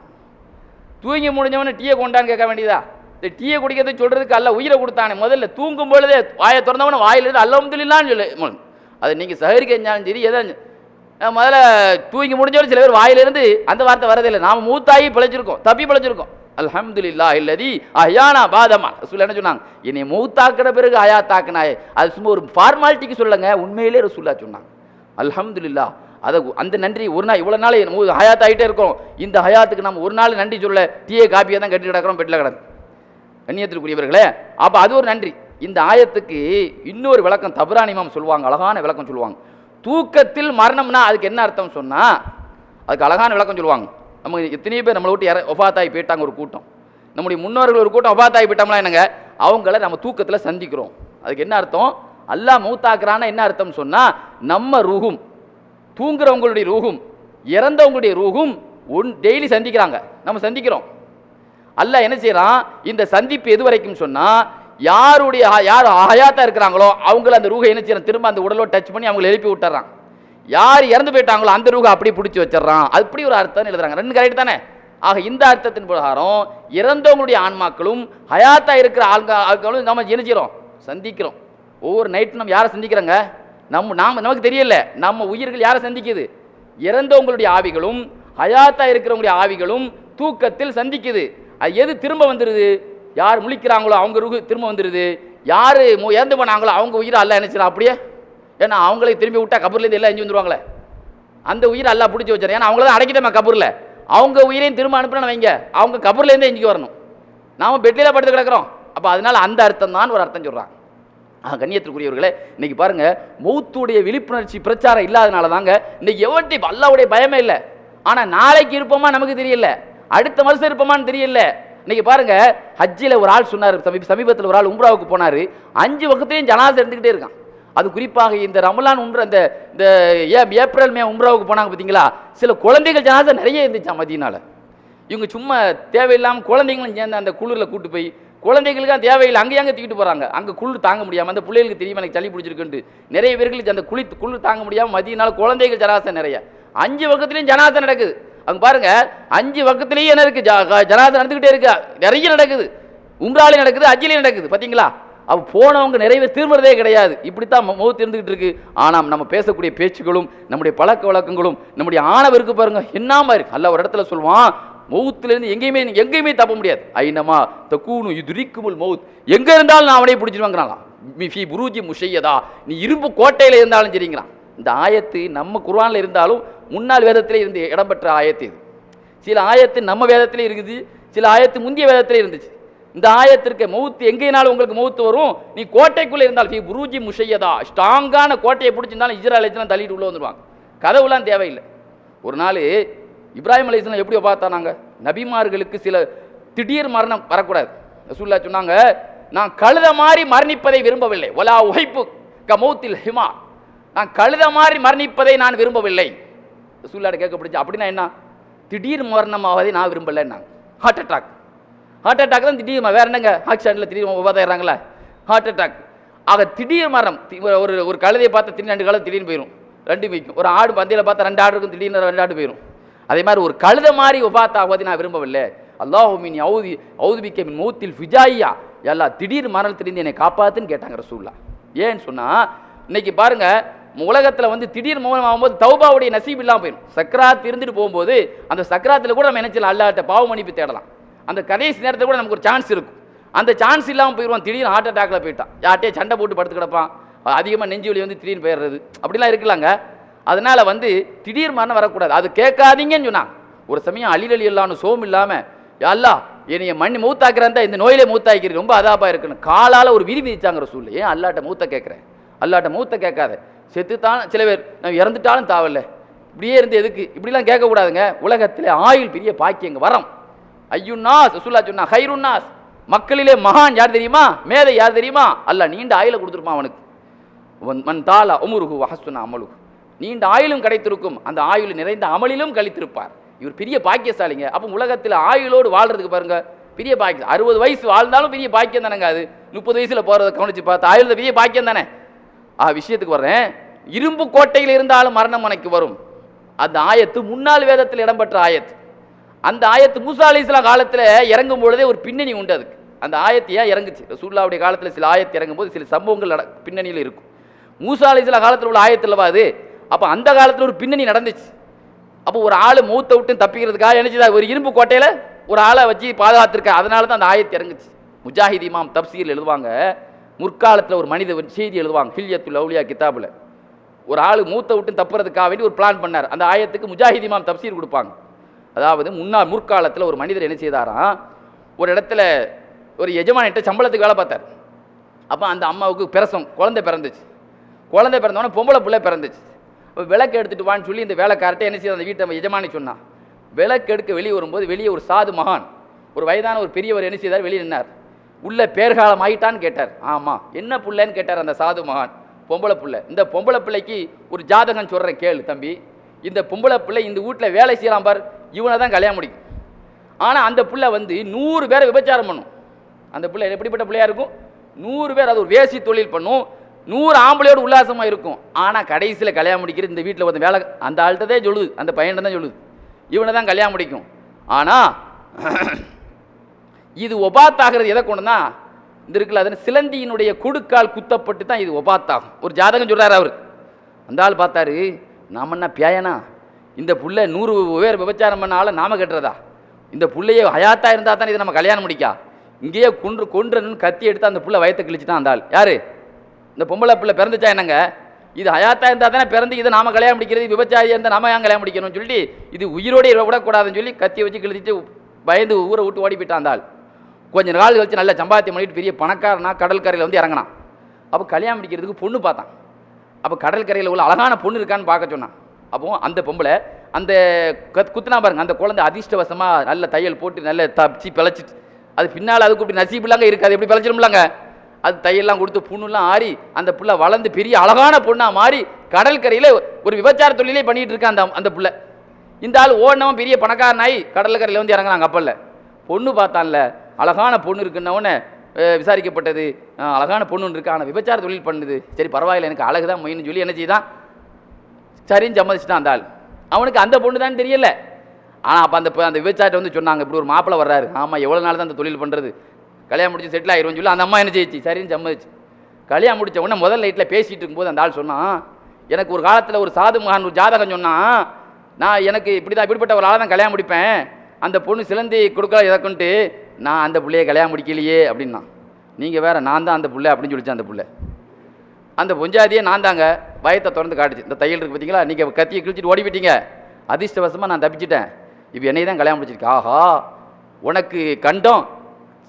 தூங்கி முடிஞ்சவன டீயை கொண்டான்னு கேட்க வேண்டியதா? இந்த டீயை குடிக்கிறது சொல்றதுக்கு அல்ல உயிரை கொடுத்தானே. முதல்ல தூங்கும் பொழுதே வாயை திறந்தவன வாயிலிருந்து அல்ஹம்துலில்லாஹ்னு சொல்லு. அது நீங்கள் சஹருக்கு செஞ்சாலும் சரி எதை முதல்ல தூங்கி முடிஞ்சவரை சில பேர் வாயிலிருந்து அந்த வார்த்தை வரதில்லை. நாம் மூத்தாகி பிழைச்சிருக்கோம், தப்பி பிழைச்சிருக்கோம். அல்ஹம்துலில்லாஹ் இல்லதி அஹ்யானா பாதமா. ரசூல் என்ன சொன்னாங்க? என்னை மூத்தாக்குற பிறகு ஹயாத்தாக்குனாயே. அது சும்மா ஒரு ஃபார்மாலிட்டிக்கு சொல்லுங்க, உண்மையிலே ரசூல்லா சொன்னாங்க. அல்ஹம்துலில்லாஹ், அதை அந்த நன்றி ஒரு நாள் இவ்வளோ நாள் ஹயாத் ஆகிட்டே இருக்கோம், இந்த ஹயாத்துக்கு நம்ம ஒரு நாள் நன்றி சொல்ல டீயை காப்பியை தான் கட்டி கிடக்கிறோம், பெட்டில் கிடக்கு. கண்ணியத்திற்குரியவர்களே, அப்போ அது ஒரு நன்றி. இந்த ஆயத்துக்கு இன்னொரு விளக்கம் தபரானி இமாம் சொல்லுவாங்க, அழகான விளக்கம் சொல்லுவாங்க. தூக்கத்தில் மரணம்னா அதுக்கு என்ன அர்த்தம் சொன்னால் அதுக்கு அழகான விளக்கம் சொல்லுவாங்க. நம்ம எத்தனையோ பேர் நம்மளை விட்டு ஒஃபாத்தாகி போயிட்டாங்க, ஒரு கூட்டம், நம்முடைய முன்னோர்கள் ஒரு கூட்டம் ஒஃபாத்தாகி போயிட்டோம்னா என்னங்க, அவங்கள நம்ம தூக்கத்தில் சந்திக்கிறோம். அதுக்கு என்ன அர்த்தம்? அல்லாஹ் மௌத்தாக்குறான்னா என்ன அர்த்தம் சொன்னால் நம்ம ரூஹும் தூங்குறவங்களுடைய ரூஹும் இறந்தவங்களுடைய ரூஹும் டெய்லி சந்திக்கிறாங்க, நம்ம சந்திக்கிறோம். அல்லாஹ் என்ன செய்யறான்? இந்த சந்திப்பு எது வரைக்கும் சொன்னால் யார் ஹயாத்தா இருக்கிறாங்களோ அவங்கள அந்த ரூஹை என்ன செய்யறான்? திரும்ப அந்த உடலோட டச் பண்ணி அவங்களை எழுப்பி விட்டுறான். யார் இறந்து போயிட்டாங்களோ அந்த ரூஹை அப்படி பிடிச்சி வச்சிடறான். அப்படி ஒரு அர்த்தம் எழுதுறாங்க. ரெண்டு கரெக்ட் தானே? ஆக இந்த அர்த்தத்தின் பிரகாரம் இறந்தவங்களுடைய ஆன்மாக்களும் ஹயாத்தா இருக்கிற ஆட்களும் நம்ம என்ன செய்யறோம்? சந்திக்கிறோம். ஒவ்வொரு நைட்டும் நம்ம யாரை சந்திக்கிறோங்க? நமக்கு தெரியல. நம்ம உயிர்கள் யாரை சந்திக்குது? இறந்தவங்களுடைய ஆவிகளும் ஹயாத்தா இருக்கிறவங்களுடைய ஆவிகளும் தூக்கத்தில் சந்திக்குது. அது எது திரும்ப வந்துடுது? யார் முழிக்கிறாங்களோ அவங்க ரூஹு திரும்ப வந்துடுது. யார் இறந்து போனாங்களோ அவங்க உயிரை அல்லாஹ் நினைச்சிடலாம் அப்படியே. ஏன்னா அவங்களை திரும்பி விட்டா கபூர்லேருந்து எல்லாம் எஞ்சி வந்துருவாங்களே, அந்த உயிரை அல்லாஹ் பிடிச்சி வச்சார். ஏன்னா அவங்கள தான் அடைக்கிட்டோமா கபூரில், அவங்க உயிரையும் திரும்ப அனுப்பினா வைங்க, அவங்க கபூர்லேருந்தே எஞ்சிக்கு வரணும். நாம் பெட்டியில் படுத்து கிடக்கிறோம். அப்போ அதனால அந்த அர்த்தம் தான் ஒரு அர்த்தம் சொல்கிறாங்க. கண்ணியத்திற்குரியவர்களே, இன்னைக்கு பாருங்க, மௌத்துடைய விழிப்புணர்ச்சி பிரச்சாரம் இல்லாதனால தாங்க இன்னைக்கு எவன்ட்டி அல்லாஹ்வுடைய பயமே இல்லை. ஆனால் நாளைக்கு இருப்போமா நமக்கு தெரியல, அடுத்த வருஷம் இருப்போமான்னு தெரியல. இன்னைக்கு பாருங்க, ஹஜ்ஜில் ஒரு ஆள் சொன்னார், சமீபத்தில் ஒரு ஆள் உம்ராவுக்கு போனார், 5 வகுத்தையும் ஜனாசா இருந்துக்கிட்டே இருக்கான். அது குறிப்பாக இந்த ரமலான் உம்ரா, இந்த ஏப்ரல் மே உம்ராவுக்கு போனாங்க பார்த்தீங்களா, சில குழந்தைகள் ஜனாசா நிறைய இருந்துச்சான் மதீனால. இவங்க சும்மா தேவையில்லாமல் குழந்தைங்களும் சேர்ந்து அந்த குளிரில் கூட்டு போய், குழந்தைகளுக்கு தேவையில்லை அங்கே தூக்கிட்டு போகிறாங்க. அங்கே குளிர் தாங்க முடியாமல், அந்த பிள்ளைகளுக்கு தெரியுமா எனக்கு சளி பிடிச்சிருக்குன்ட்டு நிறைய பேர்களுக்கு அந்த குளிர் தாங்க முடியாமல் மதியனால குழந்தைகள் ஜனாசா நிறைய. 5 வகுத்துலையும் ஜனாசா நடக்குது. அங்கே பாருங்க, 5 வகுத்துலேயும் என்ன இருக்குது, ஜனாசா நடந்துக்கிட்டே இருக்கு, நிறைய நடக்குது. உம்ராலையும் நடக்குது, ஹஜ்ஜிலையும் நடக்குது. பார்த்தீங்களா, அவ போனவங்க நிறைய திரும்புறதே கிடையாது. இப்படித்தான் மௌத் இருந்துகிட்டு இருக்கு. ஆனால் நம்ம பேசக்கூடிய பேச்சுகளும் நம்முடைய பழக்க வழக்கங்களும் நம்முடைய ஆணவம் இருக்கு பாருங்க, என்னாம இருக்கு. அல்ல ஒரு இடத்துல சொல்லுவான், மௌத்துலேருந்து எங்கேயுமே தப்ப முடியாது. ஐனமா தக்கூனு யுத்ரிக்குமுல் மௌத், எங்கே இருந்தாலும் நான் அவனையே பிடிச்சிருவாங்கிறான். மிஃபி புரூஜி முஷையதா, நீ இரும்பு கோட்டையில் இருந்தாலும் சரிங்கிறான். இந்த ஆயத்து நம்ம குர்ஆனில் இருந்தாலும் முன்னாள் வேதத்திலே இருந்து இடம்பெற்ற ஆயத்து இது. சில ஆயத்து நம்ம வேதத்திலே இருக்குது, சில ஆயத்து முந்தைய வேதத்திலே இருந்துச்சு. இந்த ஆயத்திற்கு மௌத்து எங்கேனாலும் உங்களுக்கு மௌத்து வரும், நீ கோட்டைக்குள்ளே இருந்தால் ஃபி புரூஜி முஷையதா, ஸ்ட்ராங்கான கோட்டையை பிடிச்சிருந்தாலும் இஸ்ராயேல் தள்ளிட்டு உள்ளே வந்துடுவாங்க. கதவுலாம் தேவையில்லை. ஒரு நாள் இப்ராஹிம் அலைஹிஸ்ஸலாம் எப்படி பார்த்தானாங்க, நபிமார்களுக்கு சில திடீர் மரணம் வரக்கூடாது. ரசூலுல்லாஹ் சொன்னாங்க, நான் கழுத மாதிரி மரணிப்பதை விரும்பவில்லை. வலா உஹைப்பு கமௌத்தில் ஹிமா, நான் கழுத மாதிரி மரணிப்பதை நான் விரும்பவில்லை. ரசூலுல்லாஹ் கேட்கப்படுச்சு, அப்படின்னா என்ன? திடீர் மரணமாவதை நான் விரும்பலைன்னாங்க. ஹார்ட் அட்டாக் தான் திடீர், வேற என்னங்க ஆக்சிடென்ட்ல திடீர் உபாதாயிராங்களா, ஹார்ட் அட்டாக். ஆக திடீர் மரணம். ஒரு கழுதையை பார்த்தா திடீர்னு 2 கழுதை திடீர்னு போயிடும், 2 வைக்கும். ஒரு ஆடு பந்தியில் பார்த்தா 2 ஆடு இருக்கும், திடீர்னு 2 ஆடு போயிடும். அதே மாதிரி ஒரு கழுத மாதிரி உபாத்தாகுவதை நான் விரும்பவில்லை. அல்லாஹுமின் ஔதுபிக்க மின் மௌத்தில் ஃபிஜாயியா, எல்லா திடீர் மரணத்திலிருந்து என்னை காப்பாத்துன்னு கேட்டாங்க ரசூலுல்லாஹ். ஏன்னு சொன்னா, இன்னைக்கு பாருங்க, உலகத்தில் வந்து திடீர் மௌனம் ஆகும்போது தௌபாவுடைய நசீப் இல்லாமல் போயிடும். சக்கராத் இருந்துட்டு போகும்போது அந்த சக்கராத்தில் கூட நம்ம நினைச்சலாம் அல்லாஹ்ட்ட பாவ மன்னிப்பு தேடலாம். அந்த கடைசி நேரத்தில் கூட நமக்கு ஒரு சான்ஸ் இருக்கும். அந்த சான்ஸ் இல்லாமல் போயிடுவான். திடீர்னு ஹார்ட் அட்டாக்ல போயிட்டான், யார்ட்டே சண்டை போட்டு படுத்து கிடப்பான், அதிகமாக நெஞ்சு வலி வந்து திடீர்னு போயிடுறது, அப்படிலாம் இருக்கலாங்க. அதனால வந்து திடீர் மரணம் வரக்கூடாது, அது கேட்காதீங்கன்னு சொன்னாங்க. ஒரு சமயம் அலி ரலியல்லாஹு சோம் இல்லாமல், அல்லாஹ் என்னைய மண்ணி மூத்தாக்குறேன், இந்த நோயிலே மூத்தாக்கிறேன், ரொம்ப அதாபா இருக்குன்னு காலால் ஒரு விதி விதிச்சாங்க ரசூல். ஏன் அல்லாட்ட மூத்த கேட்குறேன், அல்லாட்ட மூத்த கேட்காத, செத்துத்தான் சில பேர் நம்ம இறந்துட்டாலும் தாவல்ல, இப்படியே இருந்து எதுக்கு, இப்படிலாம் கேட்கக்கூடாதுங்க. உலகத்தில் ஆயுள் பெரிய பாக்கியங்க வரம். ஐயுன்னாஸ் ரசூலுல்லாஹ் சொன்னா, ஹைருன்னாஸ், மக்களிலே மகான் யார் தெரியுமா, மேதை யார் தெரியுமா, அல்லாஹ் நீண்ட ஆயுளை கொடுத்துருப்பான் அவனுக்கு. மன் தாலா உமுருஹு வஹஸ்ஸுன அமலுஹு, நீண்ட ஆயுளும் கிடைத்திருக்கும், அந்த ஆயுள் நிறைந்த அமலிலும் கழித்திருப்பார். இவர் பெரிய பாக்கியசாலிங்க. அப்போ உலகத்தில் ஆயுளோடு வாழ்றதுக்கு பாருங்க பெரிய பாக்கியம். 60 வயசு வாழ்ந்தாலும் பெரிய பாக்கியம் தானேங்க. அது 30 வயசுல போறதை கவனிச்சு பார்த்தா ஆயுள் பெரிய பாக்கியம் தானே. விஷயத்துக்கு வர்றேன், இரும்பு கோட்டையில் இருந்தாலும் மரணம் உனக்கு வரும். அந்த ஆயத்து முன்னாள் வேதத்தில் இடம்பெற்ற ஆயத்து. அந்த ஆயத்து மூசா அலைஹிஸ்ஸலாம் காலத்தில் இறங்கும் பொழுதே ஒரு பின்னணி உண்டு அதுக்கு. அந்த ஆயத்து ஏன் இறங்குச்சு, ரசூலுல்லாஹ்வுடைய காலத்தில் சில ஆயத்து இறங்கும் போது சில சம்பவங்கள் பின்னணியில் இருக்கும். மூசா அலைஹிஸ்ஸலாம் காலத்தில் உள்ள ஆயத்து இல்லவா அது. அப்போ அந்த காலத்தில் ஒரு பின்னணி நடந்துச்சு. அப்போ ஒரு ஆள் மௌத்தை விட்டு தப்பிக்கிறதுக்காக நினைச்சதா ஒரு இரும்பு கோட்டையில் ஒரு ஆளை வச்சு பாதுகாத்திருக்க, அதனால தான் அந்த ஆயத்து இறங்குச்சு. முஜாஹித் இமாம் தப்சீரில் எழுதுவாங்க, முற்காலத்தில் ஒரு மனிதன் செய்தி எழுதுவாங்க ஹில்யத்துல் அவுலியா கிதாபில். ஒரு ஆள் மூத்தை விட்டு தப்புறதுக்காக வேண்டி ஒரு பிளான் பண்ணார். அந்த ஆயத்துக்கு முஜாஹித் இமாம் தப்சீர் கொடுப்பாங்க. அதாவது முற்காலத்தில் ஒரு மனிதர் என்ன செய்தாராம், ஒரு இடத்துல ஒரு எஜமானிட்ட சம்பளத்துக்கு வேலை பார்த்தார். அப்போ அந்த அம்மாவுக்கு குழந்தை பிறந்துச்சு. குழந்தை பிறந்தவொடனே பொம்பளை பிள்ளை பிறந்துச்சு. விளக்கு எடுத்துட்டு வான்னு சொல்லி இந்த வேலைக்காரட்டை என்ன செய்ய அந்த வீட்டை எஜமானி சொன்னான். விளக்கு எடுக்க வெளியே வரும்போது வெளியே ஒரு சாது மகான், ஒரு வயதான ஒரு பெரியவர் என்ன செய்தார், வெளியே நின்னார். உள்ள பேர்காலம் ஆயிட்டான்னு கேட்டார். ஆமாம். என்ன பிள்ளைன்னு கேட்டார் அந்த சாது மகான். பொம்பளை பிள்ளை. இந்த பொம்பளை பிள்ளைக்கு ஒரு ஜாதகம் சொல்கிறேன் கேளு தம்பி. இந்த பொம்பளை பிள்ளை இந்த வீட்டில் வேலை செய்யலாம் பார், இவனை தான் கல்யாணம் முடிக்கும். ஆனால் அந்த பிள்ளை வந்து 100 பேரை விபச்சாரம் பண்ணும். அந்த பிள்ளை எப்படிப்பட்ட பிள்ளையா இருக்கும், 100 பேர், அது ஒரு வேசி தொழில் பண்ணும், 100 ஆம்பளையோடு உல்லாசமாக இருக்கும். ஆனால் கடைசியில் கல்யாணம் முடிக்கிற இந்த வீட்டில் வந்து வேலை அந்த ஆள்கிட்டதே சொல்லுது, அந்த பையன் தான் சொல்லுது, இவனை தான் கல்யாணம் முடிக்கும். ஆனால் இது ஒபாத்தாகிறது எதை கொண்டுனா, இந்த இருக்குல்ல, அதன் சிலந்தியினுடைய கொடுக்கால் குத்தப்பட்டு தான் இது ஒபாத்தாகும். ஒரு ஜாதகம் சொல்கிறார் அவர். அந்த ஆள் பார்த்தாரு, நாம என்ன பேயனா, இந்த புள்ள 100 பேர் விபச்சாரம் பண்ணால நாம கட்டுறதா, இந்த புள்ளையே ஹயாத்தா இருந்தால் தான் இதை நம்ம கல்யாணம் முடிக்கா, இங்கேயே கொன்றுன்னு கத்தி எடுத்து அந்த புள்ள வயத்தை கிழிச்சு தான் அந்த ஆள். யாரு? இந்த பொம்பளை பிள்ளை பிறந்துச்சா என்னங்க, இது ஹயாத்தா இருந்தால் தானே பிறந்து இதை நாம கல்யாணம் முடிக்கிறது, விபச்சாரியாக இருந்தால் நாம ஏன் கல்யாணம் முடிக்கணும்னு சொல்லிட்டு இது உயிரோடு விடக்கூடாதுன்னு சொல்லி கத்தியை வச்சு கிழிச்சிட்டு பயந்து ஊரை விட்டு ஓடி போயிட்டான் அந்த ஆள். கொஞ்ச நாள் கழிச்சு நல்ல சம்பாத்தியம் பண்ணிட்டு பெரிய பணக்காரனா கடற்கரையில் வந்து இறங்கினான். அப்போ கல்யாணம் முடிக்கிறதுக்கு பொண்ணு பார்த்தான். அப்போ கடற்கரையில் உள்ள அழகான பொண்ணு இருக்கான்னு பார்க்க சொன்னான். அப்போ அந்த பொம்பளை அந்த குத்துனா பாருங்க, அந்த குழந்தை அதிர்ஷ்டவசமாக நல்ல தையல் போட்டு நல்ல தப்பிச்சு பிழைச்சிட்டு, அது பின்னால் அதுக்கு இப்படி நசீபில்லாங்க இருக்குது, அது எப்படி பிழைச்சிடும்லாங்க, அது தையெல்லாம் கொடுத்து புண்ணுலாம் ஆறி அந்த புள்ள வளர்ந்து பெரிய அழகான பொண்ணாக மாறி கடற்கரையில் ஒரு விபச்சார தொழிலே பண்ணிட்டு இருக்கான் அந்த புள்ள. இந்த ஆள் ஓடினவன் பெரிய பணக்காரனாய் கடற்கரையில் வந்து இறங்குறாங்க. கப்பலில் பொண்ணு பார்த்தான்ல, அழகான பொண்ணு இருக்குன்னொன்னே விசாரிக்கப்பட்டது, அழகான பொண்ணு இருக்கு, ஆனால் விபச்சார தொழில் பண்ணுது. சரி பரவாயில்ல, எனக்கு அழகு தான் மெயின்னு சொல்லி என்ன செய்தான், சரின்னு சம்மதிச்சிட்டான் அந்த ஆள். அவனுக்கு அந்த பொண்ணு தான் தெரியல. ஆனால் அப்போ அந்த விபச்சாரத்தை வந்து சொன்னாங்க, இப்படி ஒரு மாப்பிள்ளை வர்றாரு, ஆமாம் எவ்வளோ நாள் தான் அந்த தொழில் பண்ணுறது, கல்யாணம் முடிச்சு செட்டில் ஆயிடுவோம்னு சொல்லி அந்த அம்மா என்ன செய்ச்சு, சரின்னு சம்மதிச்சு. கல்யாணம் முடித்த உடனே முதல் நைட்டில் பேசிகிட்டு இருக்கும்போது அந்த ஆள் சொன்னான், எனக்கு ஒரு காலத்தில் ஒரு சாது மகான் ஒரு ஜாதகம் சொன்னான், நான் எனக்கு இப்படிப்பட்ட ஒரு ஆளை தான் கல்யாணம் முடிப்பேன், அந்த பொண்ணு சிலந்தி கொடுக்கல எதற்குன்ட்டு நான் அந்த பிள்ளையை கல்யாணம் முடிக்கலையே அப்படின்னா. நீங்கள் வேறு, நான் தான் அந்த பிள்ளை அப்படின்னு சொல்லிச்சேன். அந்த பிள்ளை அந்த பொஞ்சாதியே நான் தாங்க, பயத்தை திறந்து காட்டுச்சு. இந்த தையல் இருக்குது பார்த்தீங்களா, நீங்கள் கத்தியை கிழிச்சிட்டு ஓடி போயிட்டீங்க, அதிர்ஷ்டவசமாக நான் தப்பிச்சிட்டேன், இப்போ என்னை தான் கல்யாணம் முடிச்சிருக்கு. ஆஹா, உனக்கு கண்டம்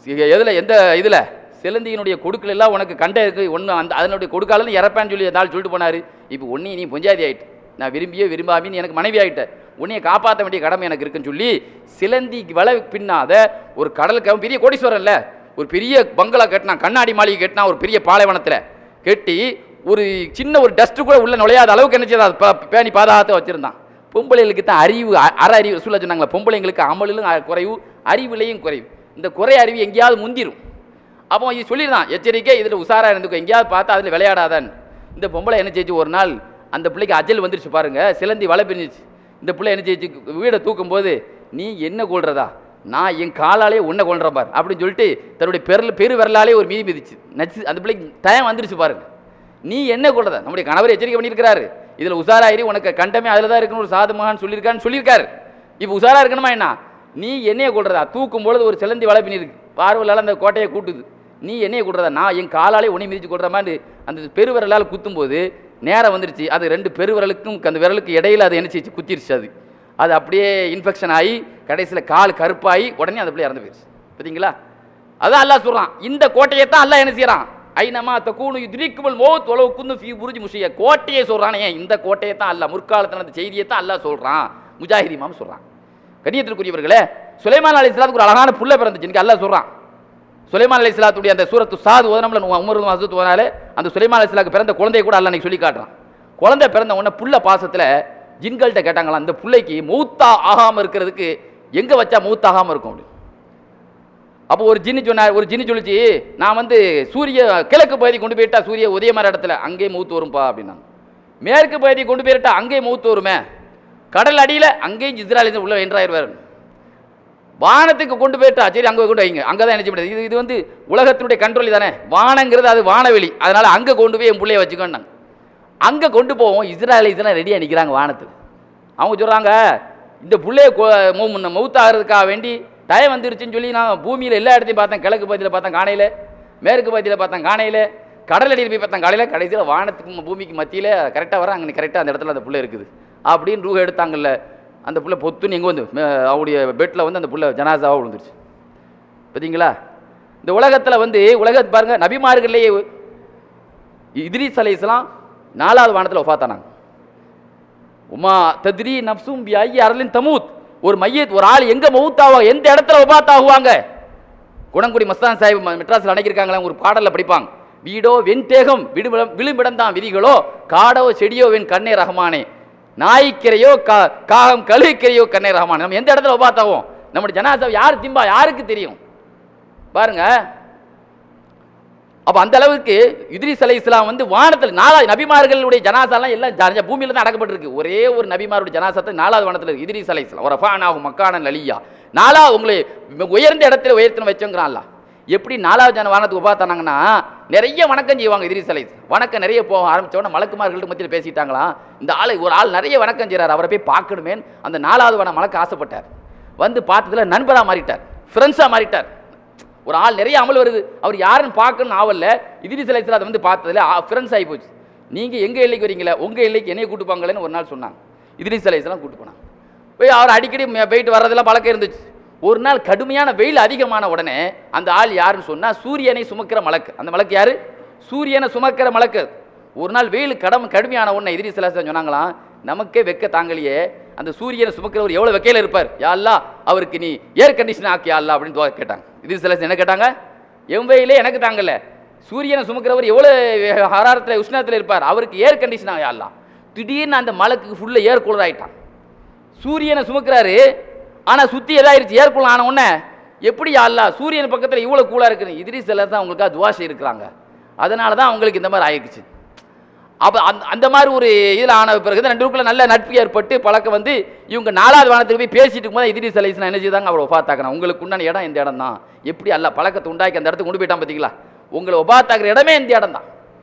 எதில், எந்த இதில், சிலந்தியினுடைய கொடுக்கல எல்லாம் உனக்கு கண்டம் இருக்குது, ஒன்று அந்த அதனுடைய கொடுக்காலன்னு இறப்பேன்னு சொல்லி அந்த ஆள் சொல்லிட்டு போனார். இப்போ ஒன்றி நீ பொஞ்சாதி ஆகிட்டு, நான் விரும்பியே விரும்பாமி நீ எனக்கு மனைவி ஆகிட்ட, உன்னையை காப்பாற்ற வேண்டிய கடமை எனக்கு இருக்குன்னு சொல்லி சிலந்தி வலை பின்னாத ஒரு கடலுக்கு பெரிய கோடீஸ்வரன்ல ஒரு பெரிய பங்களா கட்டினா, கண்ணாடி மாளிகை கட்டினா, ஒரு பெரிய பாலைவனத்தில் கட்டி ஒரு சின்ன ஒரு டஸ்ட்டு கூட உள்ள நுழையாத அளவுக்கு என்ன செய்ய பேணி பாதுகாத்து வச்சுருந்தான். பொம்பளைகளுக்கு தான் அறிவு அறிவு சொல்ல சொன்னாங்களா, பொம்பளைங்களுக்கு அமலிலும் குறைவு, அறிவுலையும் குறைவு. இந்த குறை அறிவு எங்கேயாவது முந்திரும். அப்போ இது சொல்லியிருந்தான், எச்சரிக்கை, இதில் உஷாராக இருந்துக்கும், எங்கேயாவது பார்த்தா அதில் விளையாடாதான். இந்த பொம்பளை என்ன செய்ச்சு, ஒரு நாள் அந்த பிள்ளைக்கு அஜல் வந்துருச்சு பாருங்க, சிலந்தி வலை பிரிஞ்சிச்சு. இந்த பிள்ளை என்ன செய்ச்சு, வீடை தூக்கும்போது நீ என்ன கொள்றதா, நான் என் காலாலே உன்னை கொள்றேன் பாரு அப்படின்னு சொல்லிட்டு தன்னுடைய பெரு விரலாலே ஒரு மீதி மிதிச்சு நச்சு. அந்த பிள்ளைக்கு டைம் வந்துருச்சு பாருங்க, நீ என்ன கொள்றதா, நம்முடைய கணவர் எச்சரிக்கை பண்ணியிருக்கிறாரு, இதில் உஷாராயிரி, உனக்கு கண்டமே அதில் தான் இருக்குன்னு ஒரு சாது மகான் சொல்லியிருக்காரு. இப்போ உஷாரா இருக்கணுமா என்ன, நீ என்னையை கொள்றதா, தூக்கும் பொழுது ஒரு சிலந்தி வலை பின்னிருக்கு, பார்வையால் அந்த கோட்டையை கூட்டுது, நீ என்னையை கொள்றதா, நான் என் காலாலே உன்னை மிதிச்சு கொள்ற மாதிரி அந்த பெருவிரலால் குத்தும்போது நேரம் வந்துருச்சு. அது 2 பெருவிரலுக்கும் அந்த விரலுக்கு இடையில அது என்ன செய்ச்சு, குத்திருச்சு. அது அப்படியே இன்ஃபெக்ஷன் ஆகி கடைசியில் கால் கருப்பாகி உடனே அந்த பிள்ளை இறந்து போயிடுச்சு. பார்த்தீங்களா, அதான் அல்லாஹ் சொல்கிறான், இந்த கோட்டையை தான் அல்லாஹ் என்ன செய்கிறான், ஐநமா தக்கூனு யுத்ரிக்குமல் மௌத் வலவ் குன்னு ஃபீ புருஜ் முஷிய்யா, கோட்டையை சொல்கிறானே, இந்த கோட்டையை தான் அல்லாஹ், முற்காலத்தில் அந்த செய்தியை தான் அல்லாஹ் சொல்கிறான், முஜாஹித் இமாம் சொல்கிறான். கண்ணியத்திற்குரியவர்களே, சுலைமான் அலைஹிஸ்ஸலாத்துக்கு ஒரு அழகான புள்ள பிறந்துச்சு அல்லாஹ் சொல்கிறான். சுலைமான் அலைஹிஸ்ஸலாத்துடைய அந்த சூரத்து சாது ஓதனம்ல உமர் மசூத் ஓதனாலே அந்த சுலைமான் அலைஹிஸ்ஸலாத்துக்கு பிறந்த குழந்தையை கூட அல்லாஹ் சொல்லி காட்டுறான். குழந்தை பிறந்த உடனே புள்ள பாசத்தில் ஜின்கள்கிட்ட கேட்டாங்களாம், அந்த பிள்ளைக்கு மௌத்தா ஆகாமல் இருக்கிறதுக்கு எங்கே வச்சா மௌத்தாகாமல் இருக்கும் அப்படி. அப்போ ஒரு ஜின்னு சொல்லிச்சு, நான் வந்து சூரிய கிழக்கு பகுதி கொண்டு போயிட்டா சூரிய உதயமான இடத்துல அங்கேயே மௌத்து வரும்பா அப்படின்னாங்க. மேற்கு பகுதி கொண்டு போயிட்டா அங்கேயே மௌத்து வருமே, கடல் அடியில் அங்கேயும் இஸ்ராயல் உள்ள என்றாயிருவார். வானத்துக்கு கொண்டு போயிட்டா சரி அங்கே கொண்டு வைங்க, அங்கே தான் நினைச்ச முடியாது, இது வந்து உலகத்தினுடைய கண்ட்ரோல் தானே, வானங்கிறது அது வானவெளி, அதனால அங்கே கொண்டு போய் என் பிள்ளைய வச்சுக்கோன்னாங்க. அங்கே கொண்டு போவோம், இஸ்ராயலிஸ்லாம் ரெடியாக நிற்கிறாங்க வானத்தில். அவங்க சொல்கிறாங்க, இந்த பிள்ளைய மௌத்தாகிறதுக்காக வேண்டி டைம் வந்துருச்சுன்னு சொல்லி நான் பூமியில் எல்லா இடத்தையும் பார்த்தேன், கிழக்கு பகுதியில் பார்த்தேன் காணையில், மேற்கு பகுதியில் பார்த்தேன் காணையில், கடல் அடியில் போய் பார்த்தேன் காலையில், கடைசியில் வானத்துக்கு பூமிக்கு மத்தியில் கரெக்டாக வர அங்கே கரெக்டாக அந்த இடத்துல அந்த பிள்ளை இருக்குது அப்படின்னு ரூஹ எடுத்தாங்கல்ல. அந்த பிள்ளை பொத்துன்னு எங்கே வந்து அவருடைய பெட்டில் வந்து அந்த பிள்ளை ஜனாசாவாக விழுந்துருச்சு. பார்த்தீங்களா, இந்த உலகத்தில் வந்து உலகத்தை பாருங்கள், நபிமார்கள்லேயே இத்ரீஸ் அலைஹிஸ்ஸலாம் 4வது வானத்தில் வஃபாத்தானாங்க. உமா தத்ரி நஃப்ஸும் பி ஐயி அர்லின் தமூத், ஒரு மையத் ஒரு ஆள் எங்கே மௌத்தாவா, எந்த இடத்துல வஃபாத்தாகுவாங்க. குணங்குடி மஸ்தான் சாஹிப் மெட்ராஸில் அணைக்கிருக்காங்களே, ஒரு பாடலில் படிப்பாங்க, வீடோ வெண்தேகம் விழுமிடம்தான் விதிகளோ, காடோ செடியோ வெண் கண்ணே ரஹமானே, நாய்க்கிறையோ காகம் கழுகிக்கிறையோ கண்ணே ரஹமானே. நம்ம எந்த இடத்துல வஃபாத்தாகும், நம்முடைய ஜனாசாவை யார் திம்பா யாருக்கு தெரியும் பாருங்க. அப்போ அந்த அளவுக்கு இத்ரீஸ் அலைஹிஸ்ஸலாம் வந்து வானத்தில் 4வது நபிமார்களுடைய ஜனாசாலாம் எல்லாம் பூமியில் தான் அடக்கப்பட்டிருக்கு. ஒரே ஒரு நபிமாருடைய ஜனாசத்தை 4வது வானத்தில் இருக்கு, இத்ரீஸ் அலைஹிஸ்ஸலாம். ஒரு ரஃபானாஹு மக்கானன் அலியா, 4வது உங்களை உயர்ந்த இடத்துல உயர்த்தின வச்சோங்கிறான்ல. எப்படி 4வது வானத்துக்கு ஒப்பாத்தானாங்கன்னா நிறைய வணக்கம் செய்வாங்க இத்ரீஸ் அலைஹிஸ்ஸலாம். வணக்கம் நிறைய போக ஆரம்பித்தோடனே மலக்குமார்கள்ட்ட மத்தியில் பேசிட்டாங்களாம், இந்த ஒரு ஆள் நிறைய வணக்கம் செய்கிறார், அவரை போய் பார்க்கணுமே. அந்த 4வது வான மலக்கு ஆசைப்பட்டார். வந்து பார்த்ததுல நண்பராக மாறிட்டார், ஃப்ரெண்ட்ஸாக மாறிட்டார். ஒரு ஆள் நிறைய அமல் வருது, அவர் யாருன்னு பார்க்கணும்னு ஆவல்ல, இத்ரீஸ் அலைஹிஸ்ஸலாம் அதை வந்து பார்த்ததுல ஃப்ரெண்ட்ஸ் ஆகி போச்சு. நீங்கள் எங்கள் எல்லைக்கு வரீங்களே, உங்கள் எல்லைக்கு என்னையை கூட்டு போங்களேன்னு ஒரு நாள் சொன்னாங்க. இத்ரீஸ் அலைஹிஸ்ஸலாம் கூட்டு போனாங்க. போய் அவர் அடிக்கடி போயிட்டு வர்றதெல்லாம் பழக்கம் இருந்துச்சு. ஒரு நாள் கடுமையான வெயில் அதிகமான உடனே அந்த ஆள் யாருன்னு சொன்னால் சூரியனை சுமக்கிற மலக்கு. அந்த மலக்கு யாரு? சூரியனை சுமக்கிற மலக்கு. ஒரு நாள் வெயில் கடுமையான உடனே இத்ரீஸ் அலைஹிஸ்ஸலாம் சொன்னாங்களாம், நமக்கே வெக்க தாங்கலையே, அந்த சூரியனை சுமக்கிறவர் எவ்வளோ வெக்கையில் இருப்பார், யா அல்லாஹ் அவருக்கு நீ ஏர் கண்டிஷன் ஆக்கியா அல்லாஹ் அப்படின்னு கேட்டாங்க. இத்ரீஸ் அலைஹிஸ்ஸலாம் என்ன கேட்டாங்க? என் வெயிலே எனக்கு தாங்கல, சூரியனை சுமக்கிறவர் எவ்வளோ ஹராரத்தில் உஷ்ணத்தில் இருப்பார், அவருக்கு ஏர் கண்டிஷன் ஆகியா அல்லாஹ். திடீர்னு அந்த மலக்கு ஃபுல்லாக ஏர் கூலர் ஆகிட்டான். சூரியனை சுமக்கிறாரு, ஆனால் சுற்றி எதாயிருச்சு, ஏர் கூலர் ஆன உடனே எப்படி யா அல்லாஹ் சூரியன் பக்கத்தில் இவ்வளோ கூலாக இருக்குன்னு இத்ரீஸ் அலைஹிஸ்ஸலாம் தான் அவங்களுக்காக துவா செய்யிருக்கிறாங்க. அதனால தான் அவங்களுக்கு இந்த மாதிரி ஆயிடுச்சு. அப்போ அந்த மாதிரி ஒரு இதில் ஆன பிறகு தான் 2 பேருக்குள்ள நல்ல நட்பு ஏற்பட்டு பழக்கம் வந்து இவங்க 4வது வானத்துக்கு போய் பேசிட்டு இருக்கும்போது இத்ரீஸ் அலைஹிஸ்ஸலாம் என்ன செய்தாங்க, அவரை ஒபாத்தாக்குறாங்க. உங்களுக்கு உண்டான இடம் இந்த இடம் தான், எப்படி அல்லாஹ் பழக்கத்தை உண்டாக்கி அந்த இடத்துக்கு கொண்டு போயிட்டான் பார்த்தீங்களா, உங்களை ஒபாத்தாக்குற இடமே இந்த இடம் தான்.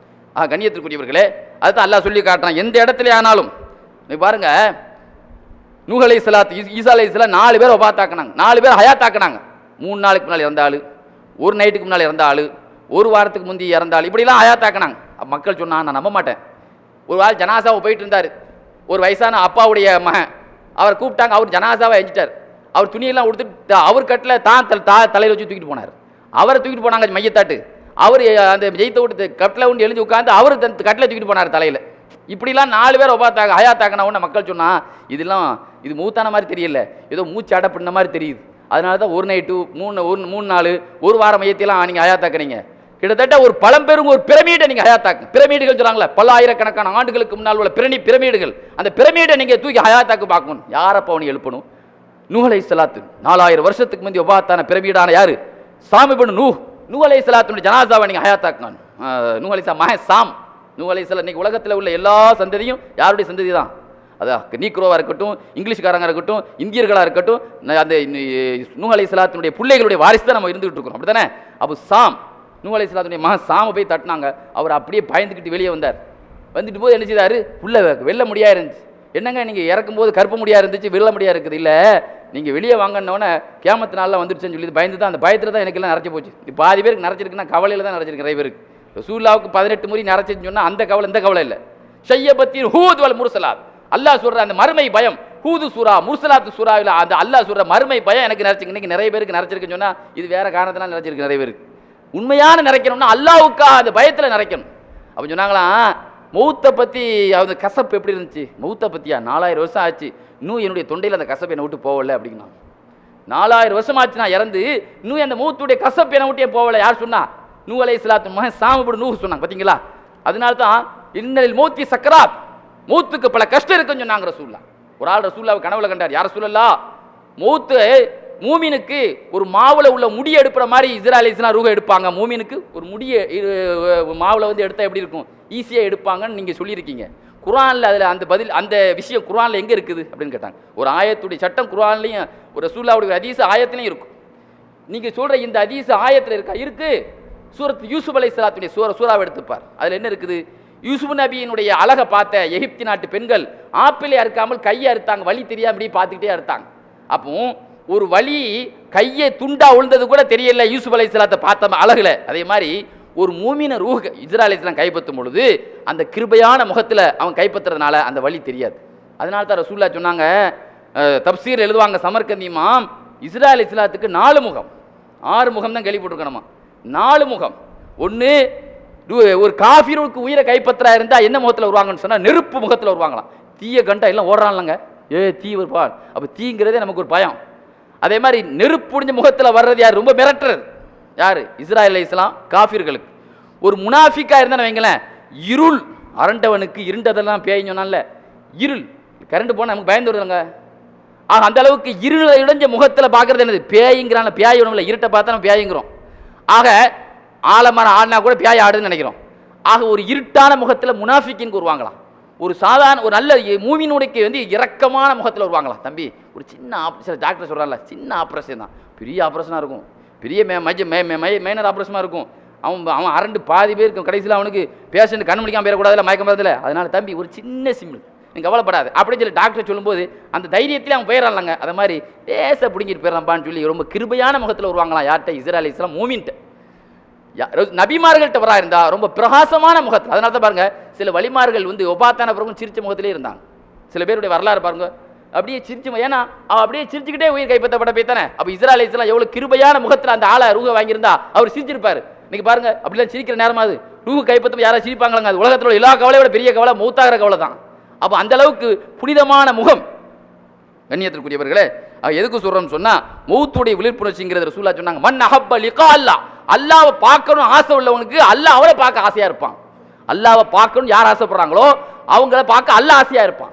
கண்ணியத்திற்குரியவர்களே, அதுதான் அல்லாஹ் சொல்லி காட்டுறான். எந்த இடத்துல ஆனாலும் நீ பாருங்க, நூஹ் அலைஹிஸ்ஸலாத், ஈசா அலைஹிஸ்ஸலாம் 4 பேர் ஒபாத்தாக்குனாங்க, 4 பேர் ஹயாத்தாக்குனாங்க. 3 நாளுக்கு முன்னால் இறந்த ஆள், ஒரு நைட்டுக்கு முன்னால் இறந்த ஆள், ஒரு வாரத்துக்கு முந்தி இறந்த ஆள், இப்படிலாம் ஹயாத்தாக்குனாங்க. மக்கள் சொன்னாங்க, நான் நம்ப மாட்டேன். ஒரு ஆள் ஜனாசாவை போயிட்டு இருந்தார், ஒரு வயசான அப்பாவுடைய மகன், அவர் கூப்பிட்டாங்க, அவர் ஜனாசாவை எஞ்சிட்டார். அவர் துணியெல்லாம் கொடுத்துட்டு அவர் கட்டில் தான் தலையில் வச்சு தூக்கிட்டு போனார். அவரை தூக்கிட்டு போனாங்க மையத்தாட்டு, அவர் அந்த ஜெயித்த விட்டு கட்டில் உண்டு எழுந்து உட்காந்து அவர் கட்டில் தூக்கிட்டு போனார் தலையில். இப்படிலாம் 4 பேர் ஒபாத்தாக ஹயாத்தாக்கின உடனே மக்கள் சொன்னால் இது மூத்தான மாதிரி தெரியல, ஏதோ மூச்சு அடப்பின மாதிரி தெரியுது. அதனால தான் ஒரு நைட்டு 3 நாள் ஒரு வாரம் மையத்தையெல்லாம் நீங்கள் ஹயாத்தாக்குனீங்க. கிட்டத்தட்ட ஒரு பழம்பெரும் ஒரு பிரமிடை நீங்கள் ஹயாத்தாக்கு, பிரமிடுகள் சொல்கிறாங்களே, பல ஆயிரக்கணக்கான ஆண்டுகளுக்கு முன்னால் உள்ள பிரமிடுகள், அந்த பிரமிடை நீங்கள் தூக்கி ஹயாத்தாக்கு பார்க்கணும். யாரப்பா அவனை எழுப்பணும்? நூஹ் அலைஹிஸ்ஸலாத்து 4000 வருஷத்துக்கு முந்தைய ஒபாத்தான பிரமிடான யாரு? சாம் இப்னு நூஹ் அலைஹிஸ்ஸலாத்துடைய ஜனாசாவை நீங்கள் ஹயாத்தாக்குனான். நூஹ் அலைஹிஸ்ஸலாம் மகன் சாம். நூஹ் அலைஹிஸ்ஸலாம் இன்னைக்கு உலகத்தில் உள்ள எல்லா சந்ததியும் யாருடைய சந்ததி தான்? அதான் நீக்ரோவாக இருக்கட்டும், இங்கிலீஷ்காரங்க இருக்கட்டும், இந்தியர்களாக இருக்கட்டும், அந்த நூஹ் அலைஹிஸ்ஸலாத்துடைய பிள்ளைகளுடைய வாரிசு தான் நம்ம இருந்துகிட்டு இருக்கிறோம், அப்படி தானே? அப்போ சாம், நூஹ் அலைஹிஸ்ஸலாத்துடைய மகன் சாமை போய் தட்டினாங்க. அவர் அப்படியே பயந்துக்கிட்டு வெளியே வந்தார். வந்துட்டு போது என்ன செய்தார்? புள்ள வெள்ள முடியா இருந்துச்சு. என்னங்க நீங்கள் இறக்கும்போது கருப்பு முடியா இருந்துச்சு, வெள்ள முடியா இருக்குது, இல்லை நீங்கள் வெளியே வாங்கினோன்னே கியாமத்து நாளில் வந்துருச்சுன்னு சொல்லி பயந்து தான், அந்த பயத்தில் தான் எனக்கு எல்லாம் நிறைச்சி போச்சு. இப்போ பாதி பேருக்கு நிறைச்சிருக்குன்னா கவலையில் தான் நிறைச்சிருக்கு. நிறைய பேருக்கு ரசூலுல்லாஹ்வுக்கு 18 முறை நிறைச்சின்னு சொன்னால் அந்த கவலை இந்த கவலை இல்லை. ஷையபத்தின் ஹூத் வல் முர்சலாத், அல்லாஹ் சொல்கிற அந்த மறுமை பயம், ஹூது சூரா முர்சலாத்து சூராவில் அந்த அல்லாஹ் சொல்கிற மறுமை பயம் எனக்கு நிறைச்சிங்க. இன்றைக்கி நிறைய பேருக்கு நிறைச்சிருக்குன்னு சொன்னால் இது வேறு காரணத்தினால நிறைச்சிருக்கு. நிறைய பேருக்கு உண்மையான நிறைக்கணும்னா அல்லாஹ்வுக்கா அந்த பயத்தில் நிறைக்கணும். அப்போ சொன்னாங்களாம், மௌத்தை பற்றி அந்த கசப்பு எப்படி இருந்துச்சு? மௌத்தை பற்றியா? 4000 வருஷம் ஆச்சு, இன்னும் என்னுடைய தொண்டையில் அந்த கசப்பு என்னை விட்டு போகலை அப்படின்னா. 4000 வருஷம் ஆச்சு நான் இறந்து, இன்னும் அந்த மௌத்துடைய கசப்பு என்னை விட்டே போகலை. யார் சொன்னா? நூஹ் அலைஹிஸ்ஸலாத்து மகன் சாம் இப்னு நூஹ் சொன்னாங்க. பார்த்தீங்களா? அதனால தான் இன்னலில் மௌத்தி சக்கராத், மௌத்துக்கு பல கஷ்டம் இருக்குன்னு சொன்னாங்க ரசூலுல்லாஹ். ஒரு ஆள் ரசூலுல்லாஹ் கனவுல கண்டார். யார் ரசூலுல்லாஹ், மௌத்து மூமினுக்கு ஒரு மாவுல உள்ள முடியை எடுக்கிற மாதிரி இஸ்ரா அலைஹிஸ்ஸலாம் ரூஹை எடுப்பாங்க. மூமினுக்கு ஒரு முடியை மாவுல வந்து எடுத்தால் எப்படி இருக்கும், ஈஸியாக எடுப்பாங்கன்னு நீங்கள் சொல்லியிருக்கீங்க. குர்ஆனில் அதில் அந்த பதில், அந்த விஷயம் குர்ஆனில் எங்கே இருக்குது அப்படின்னு கேட்டாங்க. ஒரு ஆயத்துடைய சட்டம் குர்ஆன்லையும் ஒரு ரசூலுல்லாஹ்வுடைய ஹதீஸ் ஆயத்துலையும் இருக்கும். நீங்கள் சொல்கிற இந்த ஹதீஸ் ஆயத்தில் இருக்கா? இருக்குது. சூரத் யூசுப் அலைஹிஸ்ஸலாத்துடைய சூறாவை எடுத்துப்பார். அதில் என்ன இருக்குது? யூசுப் நபியினுடைய அழகை பார்த்த எகிப்தி நாட்டு பெண்கள் ஆப்பிளை அறுக்காமல் கையை அறுத்தாங்க, வலி தெரியாம பார்த்துக்கிட்டே அறுத்தாங்க. அப்போ ஒரு வலி கையை துண்டா விழுந்தது கூட தெரியல யூசுப் அலைஹிஸ்ஸலாத்தை பார்த்த அழகுல. அதே மாதிரி ஒரு மூமின ரூஹ் இஸ்ரா அலைஹிஸ்ஸலாம் கைப்பற்றும் பொழுது அந்த கிருபையான முகத்தில் அவன் கைப்பற்றுறதுனால அந்த வலி தெரியாது. அதனால தான் ரசூலுல்லாஹ் சொன்னாங்க, தப்சீர் எழுதுவாங்க சமர்கந்தி இமாம், இஸ்ரா அலைஹிஸ்ஸலாத்துக்கு 4 முகம், 6 முகம் தான் கேள்விப்பட்டிருக்கணுமா? 4 முகம். ஒன்று, ஒரு காஃபிருக்கு உயிரை கைப்பற்றா இருந்தால் என்ன முகத்தில் வருவாங்கன்னு சொன்னால் நெருப்பு முகத்தில் வருவாங்களாம். தீய கண்டா எல்லாம் ஓடுறான்லங்க, தீ வருவான், அப்போ தீங்கிறதே நமக்கு ஒரு பயம். அதே மாதிரி நெருப்பு புடிஞ்ச முகத்தில் வர்றது யார்? ரொம்ப மிரட்டுறது யார்? இஸ்ராயேல் அலைஹிஸ்ஸலாம் காஃபிர்களுக்கு. ஒரு முனாஃபிக்கா இருந்தான்னு வைங்களேன், இருள் அரண்டவனுக்கு இருண்டதெல்லாம் பேய்ன்னு சொன்னான்ல, இருள் கரண்ட் போனால் நமக்கு பயந்து வருதுங்க. அந்த அளவுக்கு இருளை இடைஞ்ச முகத்தில் பார்க்கறது என்னது? பேய்ங்கிறான. பேய் ஒன்றும் இல்லை, இருட்டை பார்த்தா நம்ம பேய்ங்கிறோம். ஆக ஆலமரம் ஆடினா கூட பேய் ஆடுதுன்னு நினைக்கிறோம். ஆக ஒரு இருட்டான முகத்தில் முனாஃபிக்கின்னு வருவாங்களாம். ஒரு சாதாரண ஒரு நல்ல மூமினுடைக்கு வந்து இரக்கமான முகத்தில் வருவாங்களாம். தம்பி ஒரு சின்ன ஆப்ரேஷன், டாக்டர் சொல்கிறாங்கல்ல, சின்ன ஆப்ரேஷன் தான், பெரிய ஆப்ரேஷனாக இருக்கும். பெரிய மைனர் ஆப்ரேஷனாக இருக்கும். அவன் அரண்டு பாதி பேர் இருக்கும். கடைசியில் அவனுக்கு பேஷண்ட் கண் முடிக்காமல் போயிடக்கூடாதுல, மயக்கம் வரதில்ல. அதனால் தம்பி ஒரு சின்ன சிம்பிள், நீங்கள் கவலைப்படாது அப்படின்னு சொல்லி டாக்டர் சொல்லும்போது அந்த தைரியத்திலே அவன் போயிடலாங்க. அதை மாதிரி தேச பிடிங்கிட்டு போயிடலாம்ப்பான்னு சொல்லி ரொம்ப கிருபையான முகத்தில் வருவாங்களாம். யார்கிட்ட? இஸ்ரா அலைஹிஸ்ஸலாம் மூமின்ட்ட. நபிமார்கள்ட்ட வரா இருந்தா ரொம்ப பிரகாசமான முகத்தில். அதனால தான் பாருங்க, சில வழிமார்கள் வந்து ஒபாத்தான பிறகும் சிரிச்ச முகத்திலே இருந்தாங்க. சில பேருடைய வரலாறு பாருங்க, அப்படியே சிரிச்சு, ஏன்னா அவன் அப்படியே சிரிச்சுக்கிட்டே உயிர் கைப்பற்றப்பட போய்த்தானே. அப்போ இஸ்ரா அலைஹிஸ்ஸலாம் எவ்வளோ கிருபையான முகத்தில் அந்த ஆளை ரூஹ வாங்கியிருந்தா அவர் சிரிச்சிருப்பாரு. இன்னைக்கு பாருங்க, அப்படிலாம் சிரிக்கிற நேரமாவது ரூஹ கைப்பற்ற யாராவது சிரிப்பாங்களாங்க? அது உலகத்தில் உள்ள எல்லா கவலையோட பெரிய கவலை மௌத்தாகிற கவலை தான். அப்போ அந்த அளவுக்கு புனிதமான முகம். கண்ணியத்திற்குரியவர்களே, எதுக்கு சொல்றோம்னு சொன்னா, மௌத்துடைய விழிப்புணர்ச்சிங்கிறது ரசூலுல்லாஹ் சொன்னாங்க. மன் அஹப்ப லிகா அல்லாஹ், அல்லாஹ்வை பார்க்கணும் ஆசை உள்ளவனுக்கு அல்லாஹ் அவளை பார்க்க ஆசையா இருப்பான். அல்லாஹ்வை பார்க்கணும் யார் ஆசைப்படுறாங்களோ அவங்கள பார்க்க அல்லாஹ் ஆசையா இருப்பான்.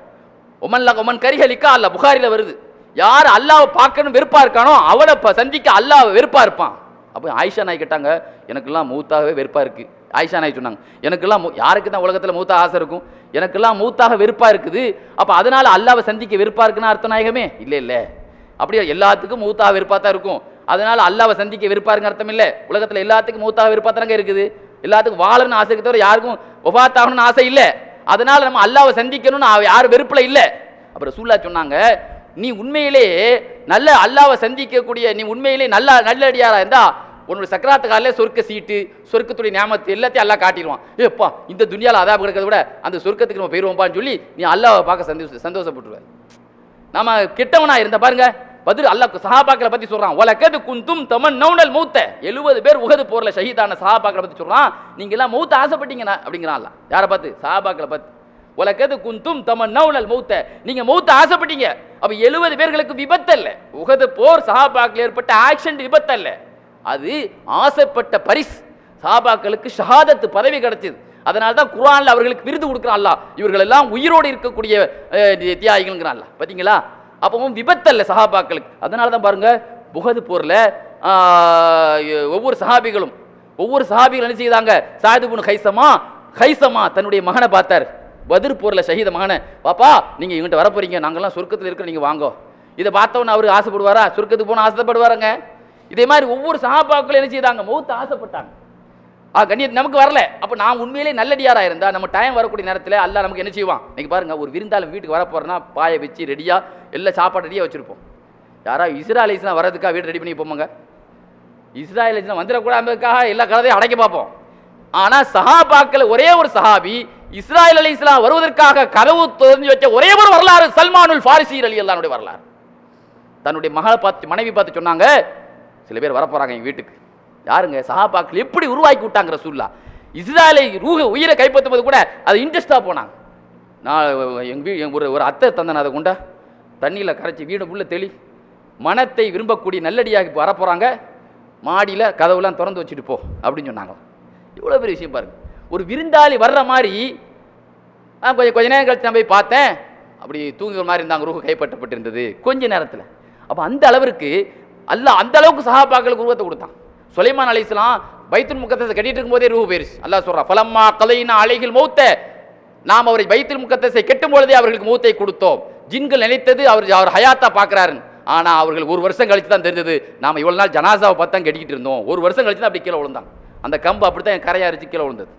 ஒமன் கரிஹ லிகா அல்லாஹ், புகாரில வருது. யார் அல்லாஹ்வை பார்க்கணும் வெறுப்பா இருக்கானோ அவனை சந்திக்க அல்லாஹ் வெறுப்பா இருப்பான். அப்போ ஆயிஷா நாய் கேட்டாங்க, எனக்கெல்லாம் மௌத்தாகவே வெறுப்பா இருக்கு. ஆயிஷா நாய் சொன்னாங்க, எனக்கெல்லாம் யாருக்கு தான் உலகத்தில் மௌத்தாக ஆசை இருக்கும், எனக்கெல்லாம் மௌத்தாக வெறுப்பா இருக்குது. அப்போ அதனால அல்லாஹ்வை சந்திக்க வெறுப்பா இருக்குன்னு அர்த்தம் நாயகமே? இல்லை இல்லை, அப்படியே எல்லாத்துக்கும் மௌத்தாக வெறுப்பா தான் இருக்கும். அதனால அல்லாஹ்வை சந்திக்க வெறுப்பாருங்க அர்த்தம் இல்லை. உலகத்தில் எல்லாத்துக்கும் மௌத்தாக வெறுப்பா தானங்க இருக்குது. எல்லாத்துக்கும் வாழணும்னு ஆசைக்கு தவிர யாருக்கும் ஒபாத்தாகணும்னு ஆசை இல்லை. அதனால நம்ம அல்லாஹ்வை சந்திக்கணும்னு யாரும் வெறுப்புல இல்லை. அப்புறம் ரசூலுல்லாஹ் சொன்னாங்க, நீ உண்மையிலே நல்ல அல்லாஹ்வை சந்திக்கக்கூடிய, நீ உண்மையிலே நல்லடியாரா இருந்தா உன்னோட சக்கராத்து காலிலே சொர்க்க சீட்டு, சொர்க்கத்துடைய ஞாபகத்தை எல்லாத்தையும் அல்லாஹ் காட்டிடுவான். ஏப்பா இந்த துனியாவில் அதாப் கிடக்கிறத விட அந்த சொர்க்கத்துக்கு நம்ம போயிடுவோம்ப்பான்னு சொல்லி நீ அல்லாஹ்வை பார்க்க சந்தோஷப்பட்டுருவேன். நம்ம கெட்டவனா இருந்த பாருங்க, பதில் அல்லாஹ் சஹாபாக்களை பத்தி சொல்றான். வலகத் குந்தும் தமன்னௌனல் மௌத்த, 70 பேர் உஹது போர்ல ஷஹீதான சஹாபாக்களை பத்தி சொல்றான். நீங்க எல்லாம் மௌத்த ஆசைப்பட்டீங்க அப்படிங்கிறான் அல்லாஹ். யாரை பார்த்து? சஹாபாக்களை பார்த்து. வலகத் குந்தும் தமன்னௌனல் மௌத்த, நீங்க மௌத்த ஆசைப்பட்டீங்க. அப்ப 70 பேர்களுக்கு விபத்து அல்ல, உஹது போர் சஹாபாக்கள் ஏற்பட்ட ஆக்சிடென்ட் விபத்து அல்ல, அது ஆசைப்பட்ட பரிசு. சஹாபாக்களுக்கு ஷஹாதத்து பதவி கிடைச்சது. அதனால தான் குர்ஆன்ல அவர்களுக்கு விருது கொடுக்குறான் அல்லாஹ். இவர்கள் எல்லாம் உயிரோடு இருக்கக்கூடிய தியாகிகள்ங்கிறான் அல்லாஹ். பார்த்தீங்களா? அப்பவும் விபத்தல்ல சஹாபாக்களுக்கு. அதனால தான் பாருங்க, உஹது போர்ல ஒவ்வொரு சஹாபிகளும் என்ன செய்தாங்க? சாயித் இப்னு ஹைசமா தன்னுடைய மகனை பார்த்தார். பத்ர் போர்ல ஷஹீத மகனை, பாப்பா நீங்க இவங்கிட்ட வர போறீங்க, நாங்கெல்லாம் சொர்க்கத்தில் இருக்கிற, நீங்க வாங்கோ. இதை பார்த்தவன அவரு ஆசைப்படுவாரா? சொர்க்கத்துக்கு போன ஆசைப்படுவாருங்க. இதே மாதிரி ஒவ்வொரு சஹாபாக்களும் என்ன செய்தாங்க? மௌத்த ஆசைப்பட்டாங்க. கண்ணியத்து நமக்கு வரல. அப்போ நான் உண்மையிலே நல்லடியாரா இருந்தா நம்ம டைம் வரக்கூடிய நேரத்தில் அல்லாஹ் நமக்கு என்ன செய்வான்? இன்னைக்கு பாருங்க, ஒரு விருந்தாலும் வீட்டுக்கு வர போறேன்னா பாயை வச்சு ரெடியா எல்லாம் சாப்பாடு ரெடியாக வச்சிருப்போம். யாரா இஸ்ரா அலைஹிஸ்ஸலாம் வர்றதுக்காக வீடு ரெடி பண்ணி போமாங்க. இஸ்ரா அலைஹிஸ்ஸலாம் வந்துடக்கூடாதுக்காக எல்லா கலதையும் அடைக்க பார்ப்போம். ஆனால் சஹாபாக்கள் ஒரே ஒரு சஹாபி இஸ்ராயேல் அலைஹிஸ்ஸலாம் வருவதற்காக கதவு திறந்து வச்ச ஒரே ஒரு வரலாறு சல்மானுல் ஃபாரிசி ரலியல்லாஹு வரலாறு. தன்னுடைய மனைவி பார்த்து சொன்னாங்க, சில பேர் வரப்போறாங்க எங்கள் வீட்டுக்கு. யாருங்க? சஹாபாக்கள் எப்படி உருவாக்கி விட்டாங்க ரசூலுல்லாஹ். இஸ்ராயேலை உயிரை கைப்பற்றும் போது கூட அது இன்ட்ரெஸ்டாக போனாங்க. நான் ஒரு அத்தை தந்தேன், அதை கொண்டா தண்ணியில் கரைச்சி வீடு உள்ள தெளி, மனத்தை விரும்பக்கூடிய நல்லடியாக இப்போ வரப்போகிறாங்க, மாடியில் கதவுலாம் திறந்து வச்சுட்டு போ அப்படின்னு சொன்னாங்க. இவ்வளோ பெரிய விஷயம் பாருங்க. ஒரு விருந்தாளி வர்ற மாதிரி கொஞ்ச நேரம் கழிச்சு நான் போய் பார்த்தேன், அப்படி தூங்குற மாதிரி இருந்தாங்க, ரூஹ் கைப்பற்றப்பட்டிருந்தது கொஞ்ச நேரத்தில். அப்போ அந்த அளவிற்கு அல்லாஹ் அந்த அளவுக்கு சஹாபாக்களுக்கு உருவத்தை கொடுத்தான். சுலைமான் அலைஹிஸ்ஸலாம் பைத்துல் முகத்தஸை கட்டிட்டு இருக்கும்போதே ரூஹ் போயிருச்சு. அல்லாஹ் சொல்றான், ஃபலம்மா கலைனா அலைஹில் மௌத்த, நாம் அவரை பைத்துல் முகத்தஸை கெட்டும் பொழுதே அவர்களுக்கு மௌத்தை கொடுத்தோம். ஜின்கள் நினைத்தது அவர் ஹயாத்தா பார்க்குறாரு. ஆனால் அவர்கள் ஒரு வருஷம் கழிச்சு தான் தெரிஞ்சது, நாம் இவ்வளோ நாள் ஜனாசாவை பார்த்து தான் கட்டிக்கிட்டு இருந்தோம். ஒரு வருஷம் கழிச்சு தான் அப்படி கீழே விழுந்தாங்க. அந்த கம்பு அப்படி தான் கரையா அரிச்சு கீழே விழுந்தது.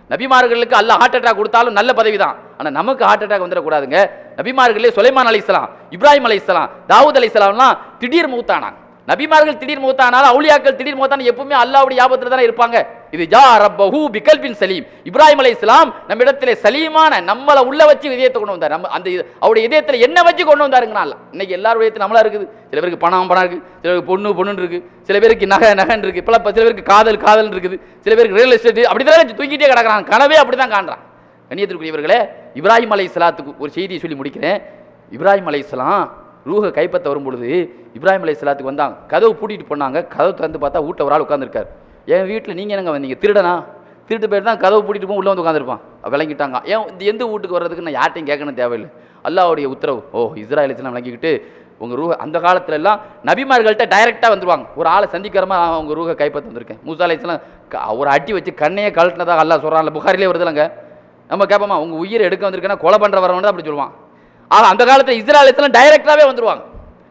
நபிமார்களுக்கு அல்லாஹ் ஹார்ட் அட்டாக் கொடுத்தாலும் நல்ல பதவி தான், ஆனால் நமக்கு ஹார்ட் அட்டாக் வந்துடக்கூடாதுங்க. நபிமார்களே சுலைமான் அலைஹிஸ்ஸலாம், இப்ராஹிம் அலைஹிஸ்ஸலாம், தாவூத் அலைஹிஸ்ஸலாம்லாம் திடீர் மௌத்தானாங்க. நபிமார்கள் திடீர் மௌத்தானாலும் அவுலியாக்கள் திடீர் மௌத்தான எப்பவுமே அல்லாஹ்வுடைய ஞாபகத்தில் தானே இருப்பாங்க. இது ஜா ரப்பஹு பிகல்பின் சலீம். இப்ராஹிம் அலைஹிஸ்ஸலாம் நம்ம இடத்துல சலீமான நம்மளை உள்ள வச்சு இதயத்தை கொண்டு வந்தார். நம்ம அந்த அவருடைய இதயத்தில் என்ன வச்சு கொண்டு வந்தாருங்கண்ணா. இன்னைக்கு எல்லாருடைய இதயத்தில் நம்மளா இருக்குது. சில பேருக்கு பணம் இருக்கு, சில பேருக்கு பொண்ணு இருக்கு, சில பேருக்கு நகன் இருக்கு, இப்பெல்லாம் சில பேருக்கு காதல் இருக்குது, சில பேருக்கு ரியல் எஸ்டேட், அப்படிதான் தூக்கிட்டே கிடக்குறாங்க. கனவே அப்படிதான் காண்றான். கண்ணியத்திற்குரியவர்களே, இப்ராஹிம் அலைஹிஸ்ஸலாத்துக்கு ஒரு செய்தியை சொல்லி முடிக்கிறேன். இப்ராஹிம் அலைஹிஸ்ஸலாம் ரூஹை கைப்பற்ற வரும்பொழுது இப்ராஹிம் அலைஹிஸ்ஸலாத்துக்கு வந்தாங்க, கதவு பூட்டிட்டு போனாங்க. கதவு திறந்து பார்த்தா வீட்டில் ஒரு ஆள் உட்காந்துருக்காரு. என் வீட்டில் நீங்கள் என்னங்க வந்தீங்க? திருடனா? திருட்டு போயிட்டு தான் கதவு பூட்டிட்டு போய் உள்ளே வந்து உட்காந்துருப்பான். விளங்கிட்டாங்க. ஏன் எந்த வீட்டுக்கு வர்றதுக்கு நான் யார்ட்டையும் கேட்கணும் தேவையில்லை, அல்லாஹ்வுடைய உத்தரவு. இஸ்ராயேல் விளங்கிக்கிட்டு உங்கள் ரூஹை, அந்த காலத்துல எல்லாம் நபிமார்கள்ட்ட டைரெக்டாக வந்துருவாங்க. ஒரு ஆளை சந்திக்கிறமா அவங்க ரூஹை கைப்பற்ற வந்திருக்கேன். மூசா அலைஹிஸ்ஸலாம் ஒரு அட்டி வச்சு கண்ணையே கழட்டினதாக அல்லாஹ் சொல்கிறான்ல, புகாரிலே வருதுலங்க. நம்ம கேட்போமா, உங்கள் உயிரை எடுக்க வந்திருக்கேன்னா கொலை பண்ணுற வரவன் தான் அப்படி சொல்லுவான். ஆனால் அந்த காலத்தில் இஸ்ராயேல் டைரெக்டாகவே வந்துருவாங்க.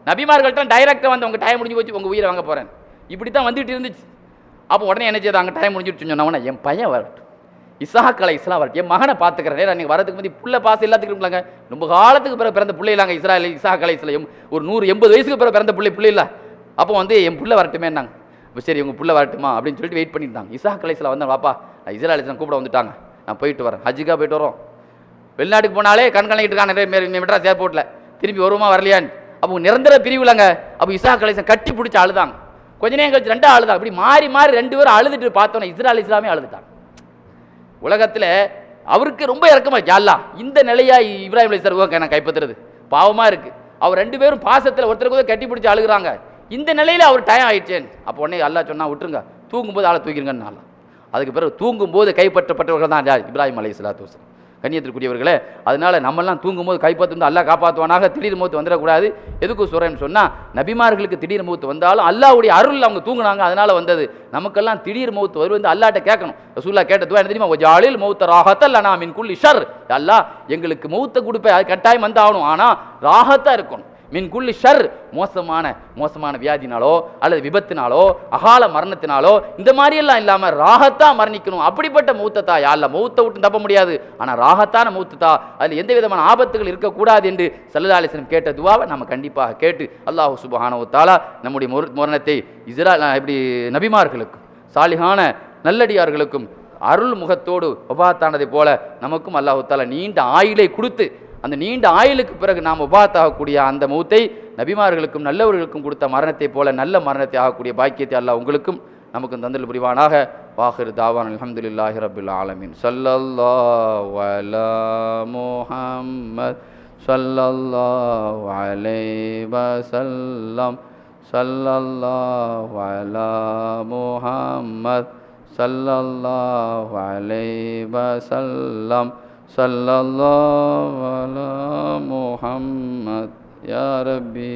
நபிமார்கள்ட்ட டைரெக்டாக வந்து உங்கள் டைம் முடிஞ்சு போச்சு, உங்கள் உயிரை வாங்க போகிறேன். இப்படி தான் வந்துட்டு இருந்துச்சு. அப்போ உடனே என்ன செய்தாங்க, டைம் முடிஞ்சிட்டு சொன்னோன்னா என் பையன் வரட்டும், இஸ்ஹாக் அலைஹிஸ்ஸலாம் வரட்டும், என் மகனை பார்த்துக்கிறேன். நீங்கள் வரதுக்கு முந்தி புள்ள பாசம் எல்லாத்துக்கும் இருக்கலாங்க. ரொம்ப காலத்துக்கு பிறகு பிறந்த பிள்ளை இல்லாங்க இஸ்ஹாக் அலைஹிஸ்ஸலாம். ஒரு 180 வயசுக்கு பிறகு பிறந்த பிள்ளை இல்லை. அப்போ வந்து என் புள்ள வரட்டுமேன்னாங்க. இப்போ சரி உங்கள் புள்ள வரட்டுமா அப்படின்னு சொல்லிட்டு வெயிட் பண்ணிட்டாங்க. இஸ்ஹாக் அலைஹிஸ்ஸலாம் வந்தாங்க, வாப்பா இஸ்ரா அலைஹிஸ்ஸலாம் கூப்பிட வந்துட்டாங்க, நான் போயிட்டு வரேன், ஹஜ்ஜுக்காக போயிட்டு வரோம். வெளிநாட்டுக்கு போனாலே கண்காணிக்கிட்டு இருக்காங்க நிறைய மெட்ராஸ் ஏர்போர்ட்டில், திரும்பி வருமா வரலையான்னு. அப்போ நிரந்தர பிரிவுலங்க. அப்போ இஸ்ஹாக் அலைஹிஸ்ஸலாம் கட்டி பிடிச்சி அழுதாங்க. கொஞ்ச நேரம் கழிச்சு ரெண்டா அழுதாங்க. அப்படி மாறி மாறி 2 பேரும் அழுதுட்டு பார்த்தோன்னே இஸ்ரா அலைஹிஸ்ஸலாமே அழுதுட்டாங்க. உலகத்தில் அவருக்கு ரொம்ப இறக்கமா, யா இந்த நிலையா இப்ராஹிம் அலைஹிஸ்ஸலாம் நான் கைப்பற்றுறது பாவமாக இருக்குது. அவர் 2 பேரும் பாசத்தில் ஒருத்தருக்கு கட்டி பிடிச்சி அழுகுறாங்க. இந்த நிலையில் அவர் டயம் ஆயிடுச்சேன். அப்போ உடனே அல்லாஹ் சொன்னா விட்டுருங்க, தூங்கும்போது ஆளை தூக்கிருங்கன்னு. அதுக்கு பிறகு தூங்கும்போது கைப்பற்றப்பட்டவர்கள் தான் இப்ராஹிம் அலைஹிஸ்ஸலாத்து வஸலாம். கண்ணியத்திற்குரியவர்களே, அதனால நம்மெல்லாம் தூங்கும்போது கைப்பற்று அல்லாஹ் காப்பாற்றுவானாக. திடீர் மௌத்து வந்துடக்கூடாது. எதுக்கு சொல்கிறேன்னு சொன்னால், நபிமார்களுக்கு திடீர் மௌத்து வந்தாலும் அல்லாஹ்வுடைய அருள் அவங்க தூங்குனாங்க, அதனால் வந்தது. நமக்கெல்லாம் திடீர் மௌத்து வருவது அல்லாஹ்ட்ட கேட்கணும். ரசூலுல்லாஹ் கேட்ட துஆ என்ன தெரியுமா, வஜாலில் மௌத்த ராஹத்தல் லனா மின் குல்லி ஷர். அல்லாஹ் எங்களுக்கு மௌத்தை கொடுப்பேன், அது கட்டாயம் வந்தாகணும், ஆனால் ராஹத்தாக இருக்கணும். மின் குல்லி ஷர், மோசமான வியாதினாலோ அல்லது விபத்தினாலோ அகால மரணத்தினாலோ இந்த மாதிரியெல்லாம் இல்லாமல் ராகத்தா மரணிக்கணும். அப்படிப்பட்ட மௌத்தத்தா யா அல்லாஹ், மௌத்தை விட்டு தப்ப முடியாது, ஆனால் ராகத்தான மௌத்தத்தா, அதில் எந்த விதமான ஆபத்துகள் இருக்கக்கூடாது என்று ஸல்லல்லாஹு அலைஹி வஸல்லம் கேட்ட துவாவை நம்ம கண்டிப்பாக கேட்டு அல்லாஹ் சுப்ஹானஹு வ தஆலா நம்முடைய மரணத்தை இப்படி நபிமார்களுக்கும் சாலிஹான நல்லடியார்களுக்கும் அருள் முகத்தோடு வபாத்தானதை போல நமக்கும் அல்லாஹ் தஆலா நீண்ட ஆயுளை கொடுத்து, அந்த நீண்ட ஆயுளுக்கு பிறகு நாம் வபாத்தாகக்கூடிய அந்த மௌத்தை நபிமார்களுக்கும் நல்லவர்களுக்கும் கொடுத்த மரணத்தை போல நல்ல மரணத்தை ஆகக்கூடிய பாக்கியத்தை அல்லாஹ் உங்களுக்கும் நமக்கும் தந்தல் புரிவானாக. வாஹிர் தாவான் அல்ஹம்துலில்லாஹி ரப்பில் ஆலமீன். ஸல்லல்லாஹு அலா முஹம்மத் ஸல்லல்லாஹு அலைஹி வஸல்லம். ஸல்லல்லாஹு அலா முஹம்மத் ஸல்லல்லாஹு அலைஹி வஸல்லம். ஸல்லல்லாஹு அலா முஹம்மத் யா ரப்பி.